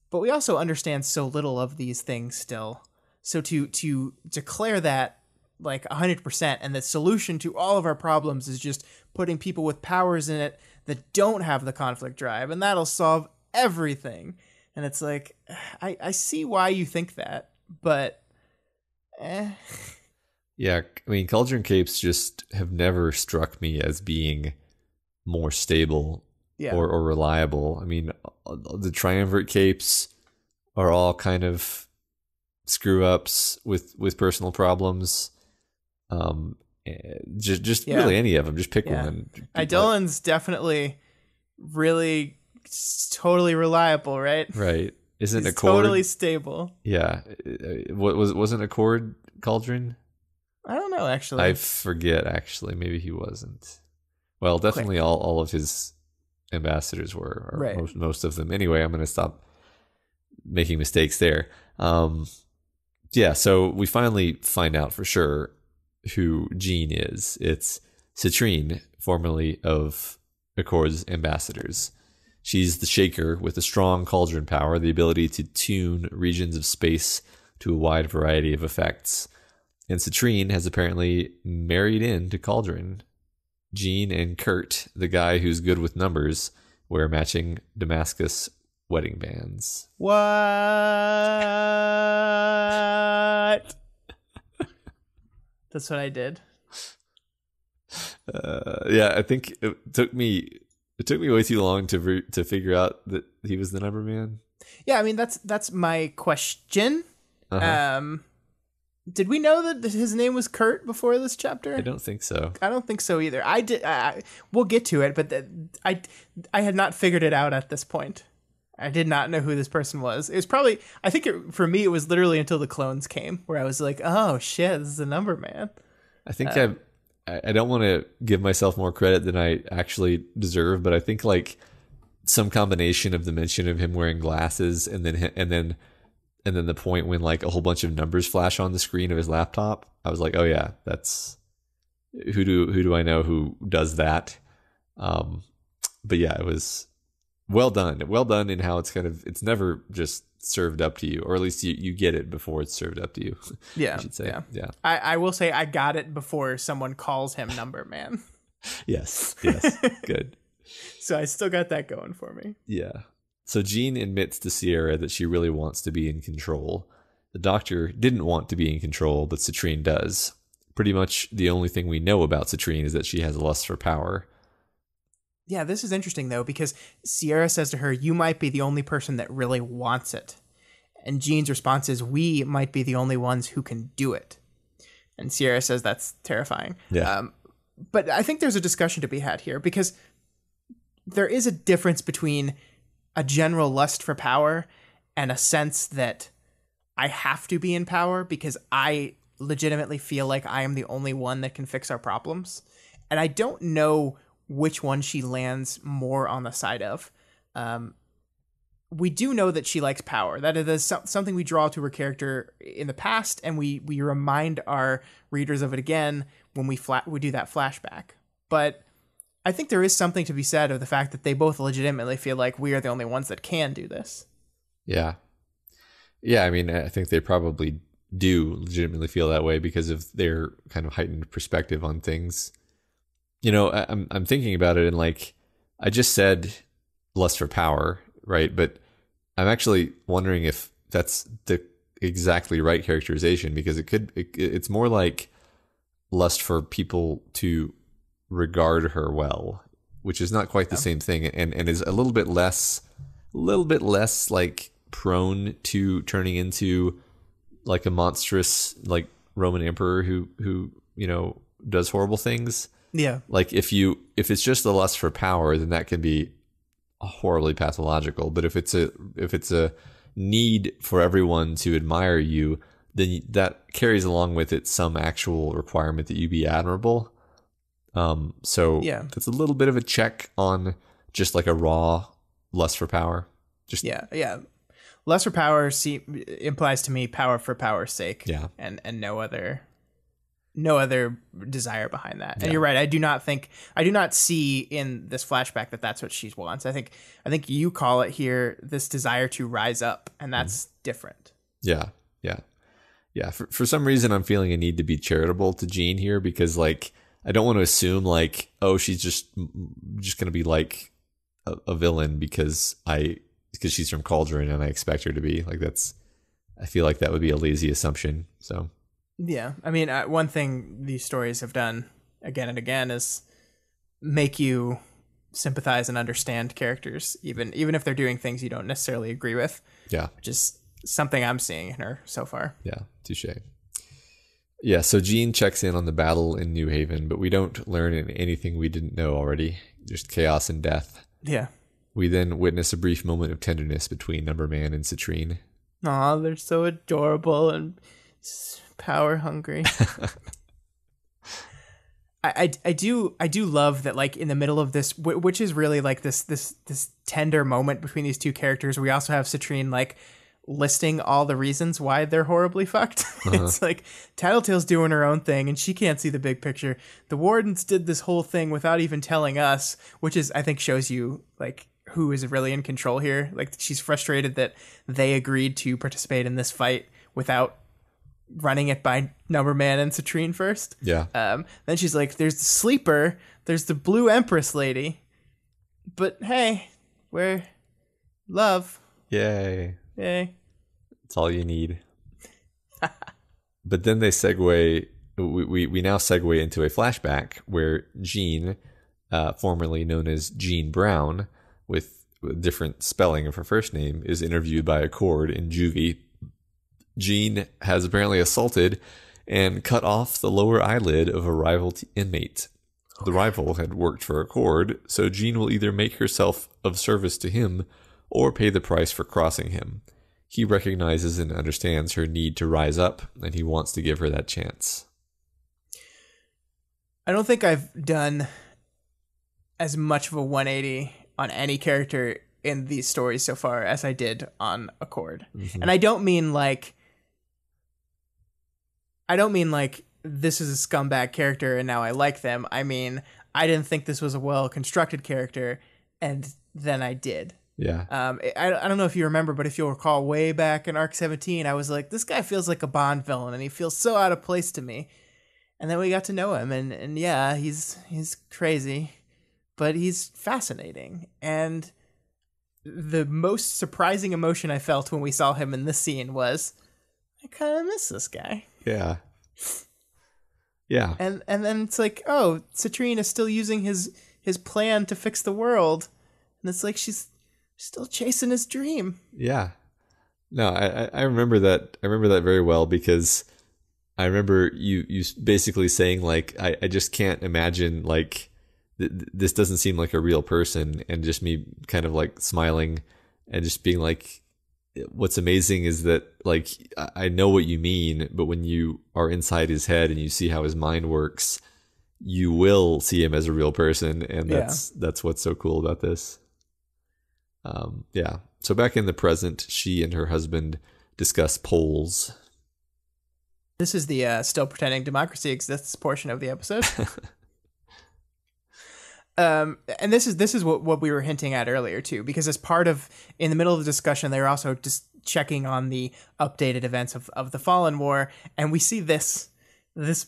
But we also understand so little of these things still. So to declare that like 100%, and the solution to all of our problems is just putting people with powers in it that don't have the conflict drive, and that'll solve everything. And it's like, I see why you think that, but Yeah, I mean, cauldron capes just have never struck me as being more stable or reliable. I mean, the triumvirate capes are all kind of screw ups with personal problems. Just really any of them. Just pick one. Eidolon's definitely really totally reliable, right? Right. Isn't He's Accord totally stable? Yeah. Wasn't Accord cauldron? I don't know, actually. I forget, actually. Maybe he wasn't. Well, definitely all of his ambassadors were, or right. most of them. Anyway, I'm going to stop making mistakes there. Yeah, so we finally find out for sure who Jean is. It's Citrine, formerly of Accord's ambassadors. She's the Shaker with a strong cauldron power, the ability to tune regions of space to a wide variety of effects. And Citrine has apparently married into Cauldron. Jean and Kurt, the guy who's good with numbers, wear matching Damascus wedding bands. What? That's what I did. Yeah, I think it took me way too long to figure out that he was the number man. Yeah, I mean that's my question. Uh-huh. Did we know that his name was Kurt before this chapter? I don't think so. I don't think so either. I did. We'll get to it, but I had not figured it out at this point. I did not know who this person was. It was probably, I think for me, it was literally until the clones came where I was like, oh shit, this is the number man. I think I don't want to give myself more credit than I actually deserve, but I think like some combination of the mention of him wearing glasses and then the point when like a whole bunch of numbers flash on the screen of his laptop, I was like, oh yeah, that's who do I know who does that? But yeah, it was well done in how it's never just served up to you, or at least you get it before it's served up to you. Yeah, I should say. Yeah. I will say I got it before someone calls him Number Man. Yes. Good. So I still got that going for me. Yeah. So Jean admits to Sierra that she really wants to be in control. The Doctor didn't want to be in control, but Citrine does. Pretty much the only thing we know about Citrine is that she has a lust for power. Yeah, this is interesting, though, because Sierra says to her, you might be the only person that really wants it. And Jean's response is, we might be the only ones who can do it. And Sierra says that's terrifying. Yeah. But I think there's a discussion to be had here, because there is a difference between a general lust for power and a sense that I have to be in power because I legitimately feel like I am the only one that can fix our problems. And I don't know which one she lands more on the side of. We do know that she likes power. That is something we draw to her character in the past, and we remind our readers of it again when we do that flashback. But I think there is something to be said of the fact that they both legitimately feel like we are the only ones that can do this. Yeah. Yeah, I mean, I think they probably do legitimately feel that way because of their kind of heightened perspective on things. You know, I'm thinking about it, and like I just said lust for power, right? But I'm actually wondering if that's the exactly right characterization, because it's more like lust for people to regard her well, which is not quite the same thing, and is a little bit less like prone to turning into like a monstrous like Roman emperor who you know does horrible things. Yeah. Like if it's just the lust for power, then that can be horribly pathological. But if it's a need for everyone to admire you, then that carries along with it some actual requirement that you be admirable. So yeah, it's a little bit of a check on just like a raw lust for power. Just yeah. Lust for power implies to me power for power's sake. Yeah. And no other desire behind that. And you're right. I do not see in this flashback that that's what she wants. I think you call it here this desire to rise up, and that's different. Yeah. For some reason, I'm feeling a need to be charitable to Jean here, because like I don't want to assume like, oh, she's just going to be like a villain because she's from Cauldron and I expect her to be like. I feel like that would be a lazy assumption. So. Yeah, I mean, one thing these stories have done again and again is make you sympathize and understand characters, even if they're doing things you don't necessarily agree with. Yeah, which is something I'm seeing in her so far. Yeah, touche. Yeah, so Jean checks in on the battle in New Haven, but we don't learn anything we didn't know already. Just chaos and death. Yeah. We then witness a brief moment of tenderness between Number Man and Citrine. Aw, they're so adorable and power hungry. I do love that, like, in the middle of this, which is really like this tender moment between these two characters, we also have Citrine like listing all the reasons why they're horribly fucked. It's like Tattletale's doing her own thing and she can't see the big picture. The Wardens did this whole thing without even telling us, which is, I think, shows you like who is really in control here. Like, she's frustrated that they agreed to participate in this fight without running it by Number Man and Citrine first. Yeah. Then she's like, there's the Sleeper, there's the Blue Empress lady, but hey, we're love. Yay. That's all you need. But then they segue. We now segue into a flashback where Jean, formerly known as Jean Brown, with a different spelling of her first name, is interviewed by Accord in juvie. Jean has apparently assaulted and cut off the lower eyelid of a rival inmate. The rival had worked for Accord, so Jean will either make herself of service to him or pay the price for crossing him. He recognizes and understands her need to rise up, and he wants to give her that chance. I don't think I've done as much of a 180 on any character in these stories so far as I did on Accord. Mm-hmm. And I don't mean like this is a scumbag character and now I like them. I mean, I didn't think this was a well-constructed character, and then I did. Yeah. I don't know if you remember, but if you'll recall, way back in Arc 17, I was like, this guy feels like a Bond villain, and he feels so out of place to me. And then we got to know him, and yeah, he's crazy, but he's fascinating. And the most surprising emotion I felt when we saw him in this scene was, I kind of miss this guy. Yeah. Yeah. And then it's like, oh, Citrine is still using his plan to fix the world, and it's like she's still chasing his dream. Yeah. No, I remember that. I remember that very well, because I remember you basically saying, like, I just can't imagine, like, this doesn't seem like a real person, and just me kind of like smiling and just being like, what's amazing is that, like, I know what you mean, but when you are inside his head and you see how his mind works, you will see him as a real person, and that's what's so cool about this. Yeah. So back in the present, she and her husband discuss polls. This is the still pretending democracy exists portion of the episode. And this is what we were hinting at earlier too, because as part of, in the middle of the discussion, they were also just checking on the updated events of the Fallen War, and we see this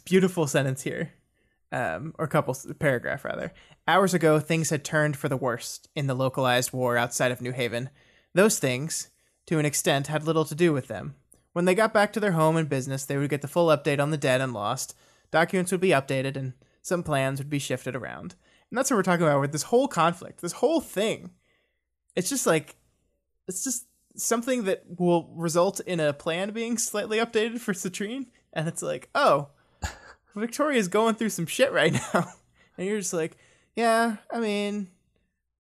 beautiful sentence here, or paragraph rather. Hours ago, things had turned for the worst in the localized war outside of New Haven. Those things, to an extent, had little to do with them. When they got back to their home and business, they would get the full update on the dead and lost. Documents would be updated, and some plans would be shifted around. And that's what we're talking about with this whole conflict, this whole thing. It's just something that will result in a plan being slightly updated for Citrine. And it's like, oh, Victoria's going through some shit right now. And you're just like, yeah, I mean,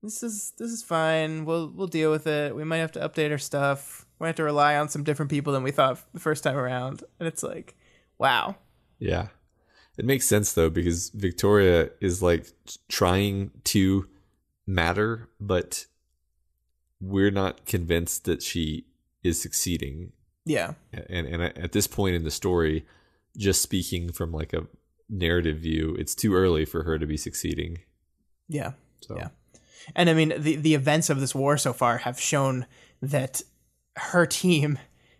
this is fine. We'll deal with it. We might have to update our stuff. We might have to rely on some different people than we thought the first time around. And it's like, wow. Yeah. It makes sense, though, because Victoria is, like, trying to matter, but we're not convinced that she is succeeding. Yeah. And at this point in the story, just speaking from, like, a narrative view, it's too early for her to be succeeding. Yeah. So. Yeah. And I mean, the events of this war so far have shown that her team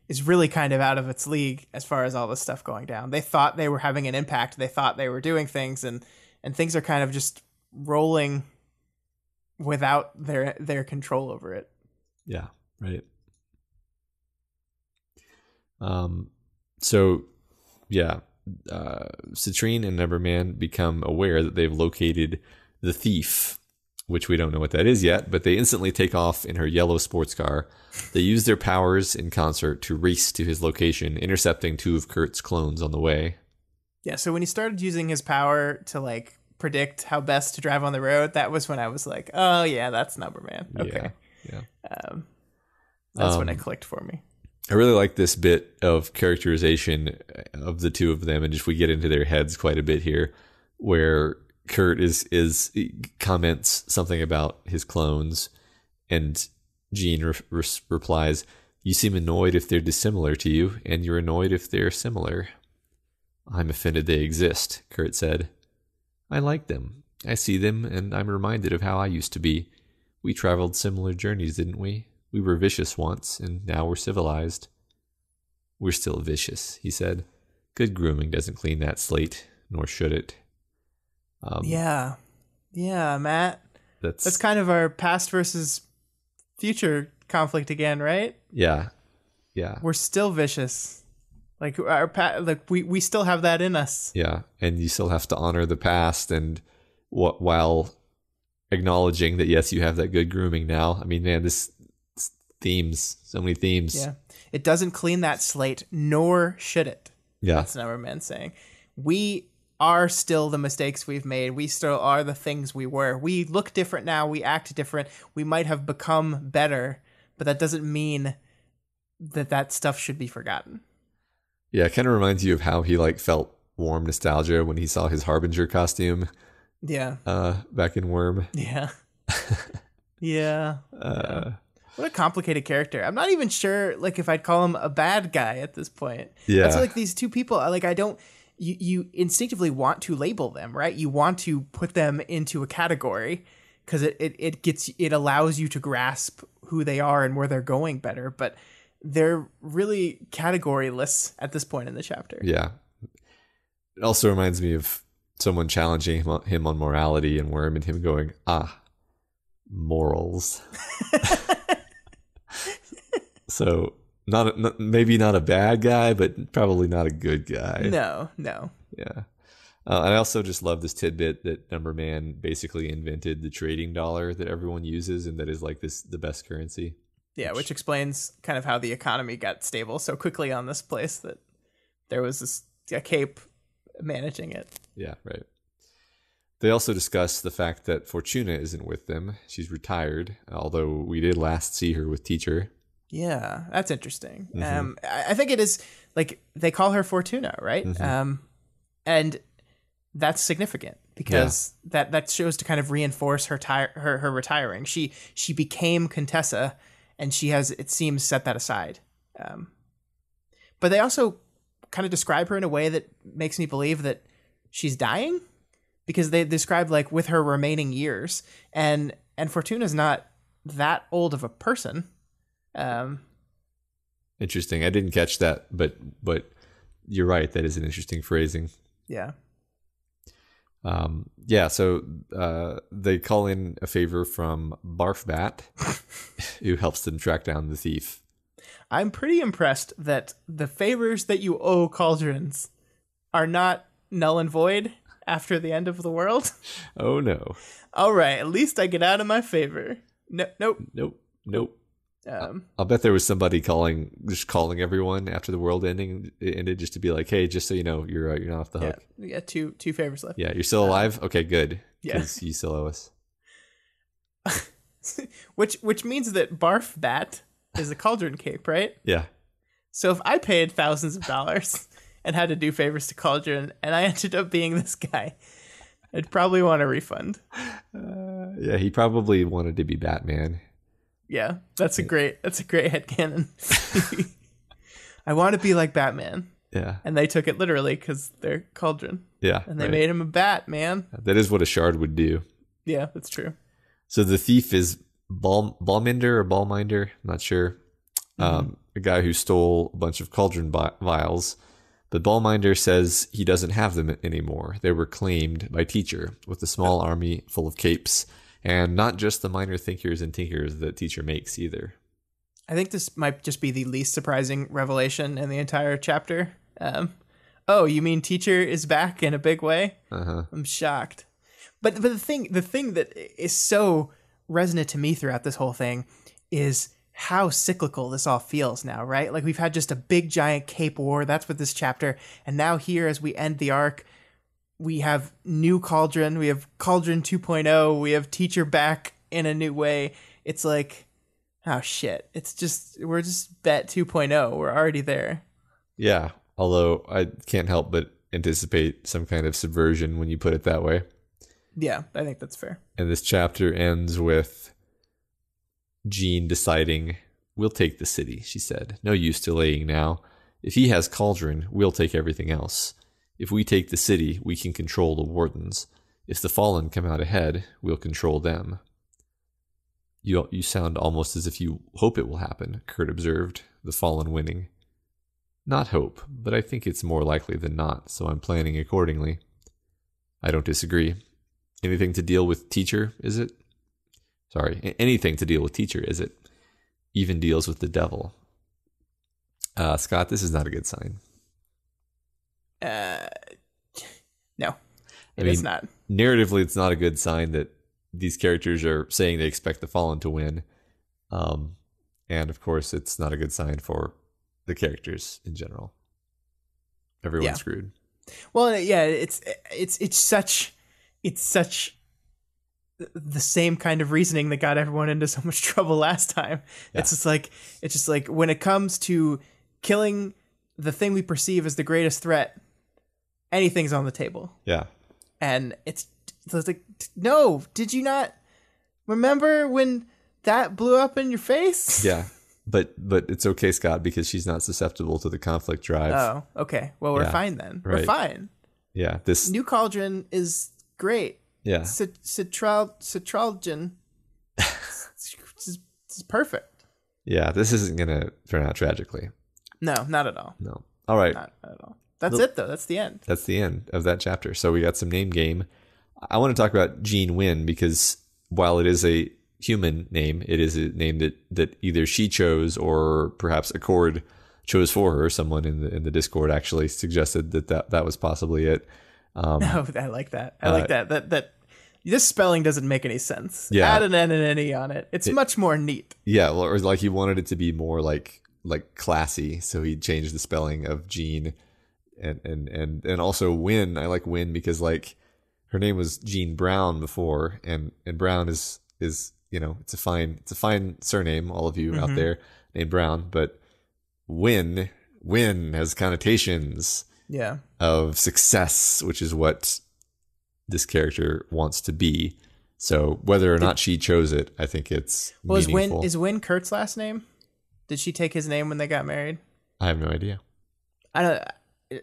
is really kind of out of its league as far as all this stuff going down. They thought they were having an impact. They thought they were doing things, and things are kind of just rolling without their control over it. Yeah, right. So, yeah, Citrine and Neverman become aware that they've located the thief, which we don't know what that is yet, but they instantly take off in her yellow sports car. They use their powers in concert to race to his location, intercepting two of Kurt's clones on the way. Yeah, so when he started using his power to, like, predict how best to drive on the road, that was when I was like, oh, yeah, that's Neverman. Okay. Yeah. That's when it clicked for me. I really like this bit of characterization of the two of them, and just we get into their heads quite a bit here, where Kurt comments something about his clones, and Jean replies, "You seem annoyed if they're dissimilar to you, and you're annoyed if they're similar." "I'm offended they exist," Kurt said. "I like them. I see them, and I'm reminded of how I used to be. We traveled similar journeys, didn't we? We were vicious once, and now we're civilized." "We're still vicious," he said. "Good grooming doesn't clean that slate, nor should it." Yeah, Matt. That's kind of our past versus future conflict again, right? Yeah. We're still vicious. Like we still have that in us. Yeah, and you still have to honor the past, and while acknowledging that yes, you have that good grooming now. I mean, man, this themes, so many themes. Yeah, it doesn't clean that slate, nor should it. Yeah, that's Neverman saying. We are still the mistakes we've made. We still are the things we were. We look different now. We act different. We might have become better, but that doesn't mean that stuff should be forgotten. Yeah, it kind of reminds you of how he like felt warm nostalgia when he saw his Harbinger costume. Yeah. Back in Worm. Yeah. Yeah. What a complicated character. I'm not even sure like if I'd call him a bad guy at this point. Yeah. That's like these two people, like I don't you instinctively want to label them, right? You want to put them into a category because it allows you to grasp who they are and where they're going better. But they're really categoryless at this point in the chapter. Yeah. It also reminds me of someone challenging him on morality, and Worm and him going, morals. So maybe not a bad guy, but probably not a good guy. No. Yeah. And I also just love this tidbit that Number Man basically invented the trading dollar that everyone uses, and that is like the best currency. Yeah, which explains kind of how the economy got stable so quickly on this place, that there was a cape managing it. Yeah, right. They also discuss the fact that Fortuna isn't with them. She's retired, although we did last see her with Teacher. Yeah, that's interesting. Mm-hmm. I think it is, like, they call her Fortuna, right? Mm-hmm. And that's significant because that shows to kind of reinforce her retiring. She became Contessa, and she has, it seems, set that aside. But they also kind of describe her in a way that makes me believe that she's dying, because they describe, like, with her remaining years, and Fortuna's not that old of a person. Interesting. I didn't catch that, but you're right. That is an interesting phrasing. Yeah. So they call in a favor from Barfbat, who helps them track down the thief. I'm pretty impressed that the favors that you owe cauldrons are not null and void after the end of the world. Oh, no. All right. At least I get out of my favor. Nope. I'll bet there was somebody calling everyone after the world ended just to be like, hey, just so you know, you're not off the hook. Yeah, two favors left. Yeah, you're still alive? Okay, good. Because you still owe us. which means that Barfbat is a cauldron cape, right? Yeah. So if I paid thousands of dollars and had to do favors to Cauldron, and I ended up being this guy, I'd probably want a refund. Yeah, he probably wanted to be Batman. Yeah, that's a great headcanon. I want to be like Batman. Yeah. And they took it literally because they're Cauldron. Yeah. And they made him a bat, man. That is what a shard would do. Yeah, that's true. So the thief is Balminder or Ballminder, I'm not sure. A guy who stole a bunch of cauldron vials. But Ballminder says he doesn't have them anymore. They were claimed by Teacher with a small army full of capes. And not just the minor thinkers and tinkers that Teacher makes either. I think this might just be the least surprising revelation in the entire chapter. Oh, you mean Teacher is back in a big way? Uh-huh. I'm shocked. But the thing that is so resonant to me throughout this whole thing is how cyclical this all feels now, right? Like, we've had just a big giant cape war. That's what this chapter. And now here, as we end the arc, we have new Cauldron. We have Cauldron 2.0. We have Teacher back in a new way. It's like, oh shit. We're just Bet 2.0. We're already there. Yeah. Although I can't help but anticipate some kind of subversion when you put it that way. Yeah, I think that's fair. And this chapter ends with Jean deciding, we'll take the city, she said. No use delaying now. If he has Cauldron, we'll take everything else. If we take the city, we can control the wardens. If the Fallen come out ahead, we'll control them. You sound almost as if you hope it will happen, Kurt observed, the Fallen winning. Not hope, but I think it's more likely than not, so I'm planning accordingly. I don't disagree. Anything to deal with Teacher, is it? Sorry, anything to deal with Teacher, is it? Even deals with the devil. Scott, this is not a good sign. No, it's not. Narratively, it's not a good sign that these characters are saying they expect the Fallen to win. And of course, it's not a good sign for the characters in general. Everyone's screwed. Well, yeah, it's such the same kind of reasoning that got everyone into so much trouble last time. Yeah. It's just like when it comes to killing the thing we perceive as the greatest threat, anything's on the table. Yeah. And it's like, no, did you not remember when that blew up in your face? Yeah. But it's okay, Scott, because she's not susceptible to the conflict drive. Oh, okay. Well, we're fine then. Right. We're fine. Yeah. This new Cauldron is great. Yeah. Citralgin. It's perfect. Yeah, this isn't going to turn out tragically. No, not at all. No. All right. Not at all. That's it, though. That's the end. That's the end of that chapter. So we got some name game. I want to talk about Jean Wynn because while it is a human name, it is a name that either she chose or perhaps Accord chose for her. Someone in the Discord actually suggested that was possibly it. No, I like that. I like that. That this spelling doesn't make any sense. Yeah. Add an N and an E on it. It's much more neat. Yeah, well, or like he wanted it to be more like classy, so he changed the spelling of Jean, and also Wynn. I like Wynn because like her name was Jean Brown before, and Brown is it's a fine surname. All of you out there named Brown, but Wynn has connotations of success, which is what this character wants to be. So whether or not she chose it, I think it's meaningful. Is Wynn Kurt's last name? Did she take his name when they got married? I have no idea. I don't.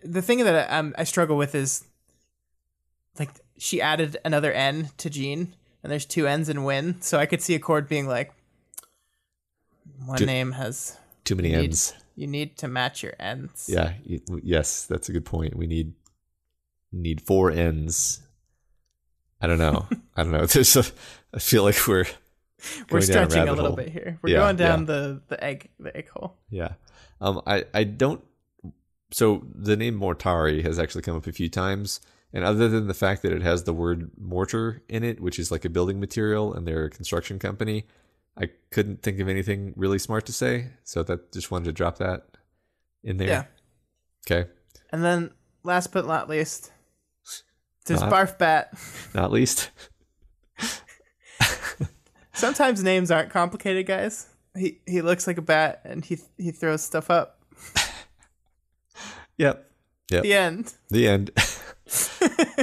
The thing that I struggle with is like she added another N to Jean, and there's two N's in Wynn, so I could see Accord being like, name has too many N's. You need to match your N's. Yeah. Yes, that's a good point. We need 4 N's. I don't know. I feel like we're stretching a little bit here. We're going down the egg hole. Yeah. I don't. So the name Mortari has actually come up a few times, and other than the fact that it has the word mortar in it, which is like a building material, and they're a construction company, I couldn't think of anything really smart to say. So that just wanted to drop that in there. Yeah. Okay. And then last but not least, there's Barf Bat. Not least. Sometimes names aren't complicated, guys. He looks like a bat and he throws stuff up. Yep. The end.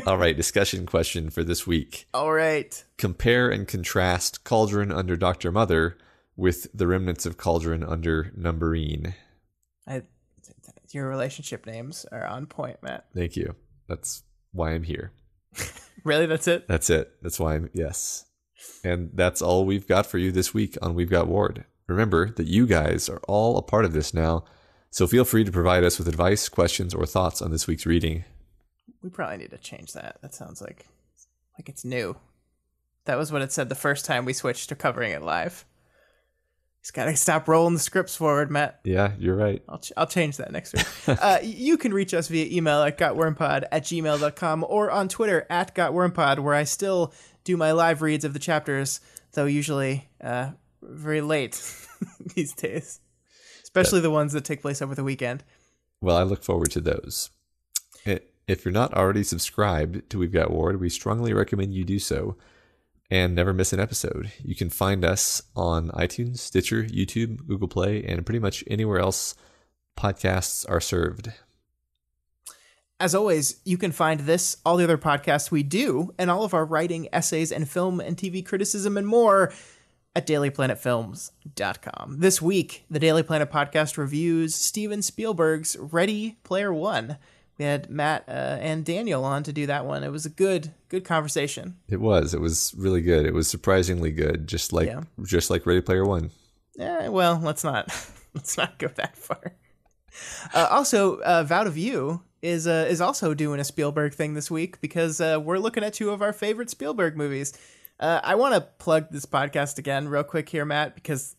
All right, discussion question for this week. All right. Compare and contrast Cauldron under Dr. Mother with the remnants of Cauldron under Numberine. Your relationship names are on point, Matt. Thank you. That's why I'm here. Really? That's it? That's it. That's why yes. And that's all we've got for you this week on We've Got Ward. Remember that you guys are all a part of this now, so feel free to provide us with advice, questions, or thoughts on this week's reading. We probably need to change that. That sounds like it's new. That was what it said the first time we switched to covering it live. He's got to stop rolling the scripts forward, Matt. Yeah, you're right. I'll change that next week. You can reach us via email at gotwormpod@gmail.com or on Twitter @gotwormpod, where I still do my live reads of the chapters, though usually very late these days, especially the ones that take place over the weekend. Well, I look forward to those. If you're not already subscribed to We've Got Ward, we strongly recommend you do so and never miss an episode. You can find us on iTunes, Stitcher, YouTube, Google Play, and pretty much anywhere else podcasts are served. As always, you can find this, all the other podcasts we do, and all of our writing, essays, and film and TV criticism and more at dailyplanetfilms.com. This week, the Daily Planet podcast reviews Steven Spielberg's Ready Player One. We had Matt and Daniel on to do that one. It was a good conversation. It was really good. It was surprisingly good, just like Ready Player One. Yeah, well, let's not go that far. Also, Vow to View is also doing a Spielberg thing this week because we're looking at 2 of our favorite Spielberg movies. I want to plug this podcast again real quick here, Matt, because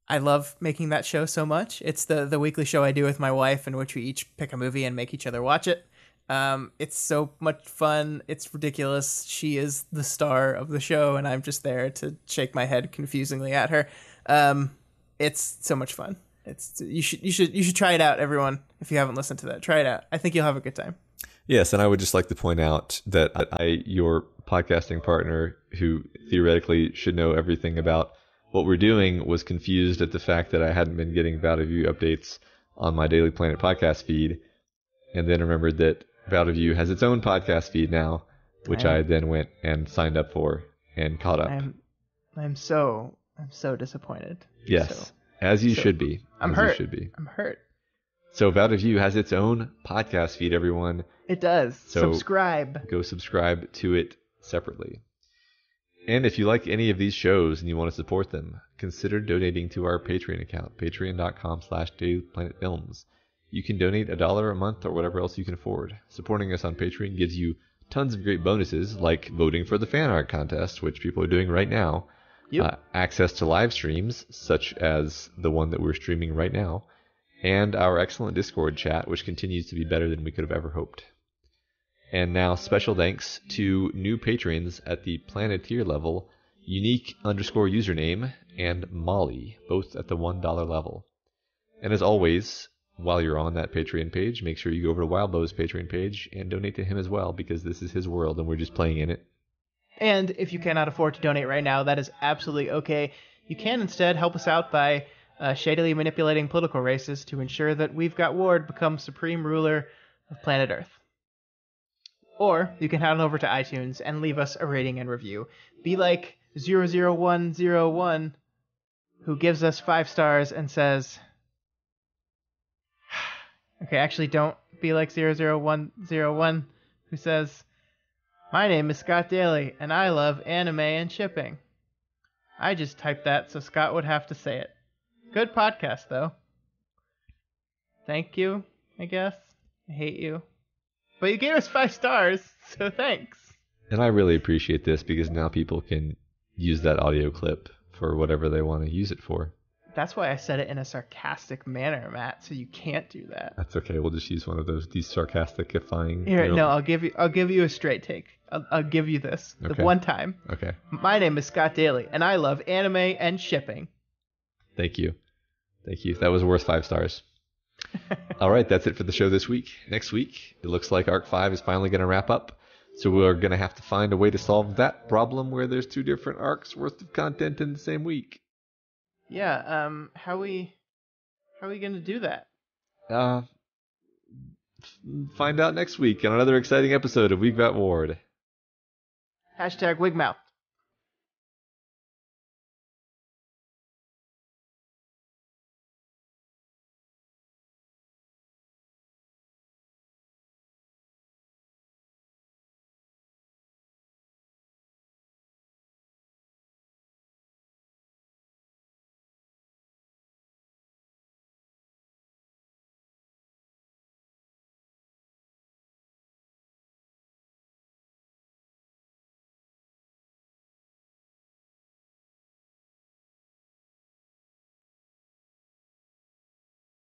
I love making that show so much. It's the weekly show I do with my wife in which we each pick a movie and make each other watch it. It's so much fun. It's ridiculous. She is the star of the show, and I'm just there to shake my head confusingly at her. It's so much fun. You should try it out, everyone. If you haven't listened to that, try it out. I think you'll have a good time. Yes, and I would just like to point out that your podcasting partner, who theoretically should know everything about what we're doing, was confused at the fact that I hadn't been getting Vow to View updates on my Daily Planet podcast feed, and then remembered that Vow to View has its own podcast feed now, which I then went and signed up for and caught up. I'm so disappointed. Yes, as you should be. I'm hurt. I'm hurt. So Vow to View has its own podcast feed, everyone. It does. So subscribe. Go subscribe to it separately. And if you like any of these shows and you want to support them, consider donating to our Patreon account, patreon.com/dailyplanetfilms. You can donate $1 a month or whatever else you can afford. Supporting us on Patreon gives you tons of great bonuses, like voting for the fan art contest, which people are doing right now. Yep. Access to live streams, such as the one that we're streaming right now, and our excellent Discord chat, which continues to be better than we could have ever hoped. And now special thanks to new patrons at the Planeteer level, unique_username and Molly, both at the $1 level. And as always, while you're on that Patreon page, make sure you go over to Wildbow's Patreon page and donate to him as well, because this is his world and we're just playing in it. And if you cannot afford to donate right now, that is absolutely okay. You can instead help us out by shadily manipulating political races to ensure that We've Got Ward becomes supreme ruler of planet Earth. Or you can head on over to iTunes and leave us a rating and review. Be like 00101, who gives us 5 stars and says... Okay, actually don't be like 00101, who says... My name is Scott Daly, and I love anime and shipping. I just typed that so Scott would have to say it. Good podcast, though. Thank you, I guess. I hate you. But you gave us 5 stars, so thanks. And I really appreciate this because now people can use that audio clip for whatever they want to use it for. That's why I said it in a sarcastic manner, Matt, so you can't do that. That's okay. We'll just use one of these sarcasticifying... Here, no, I'll give you a straight take. I'll give you this. Okay. The one time. Okay. My name is Scott Daly, and I love anime and shipping. Thank you. Thank you. That was worth 5 stars. All right, that's it for the show this week. Next week, it looks like Arc 5 is finally going to wrap up. So we're going to have to find a way to solve that problem where there's 2 different arcs worth of content in the same week. Yeah, how are we going to do that? Find out next week on another exciting episode of We've Got Ward. #Wigmouth.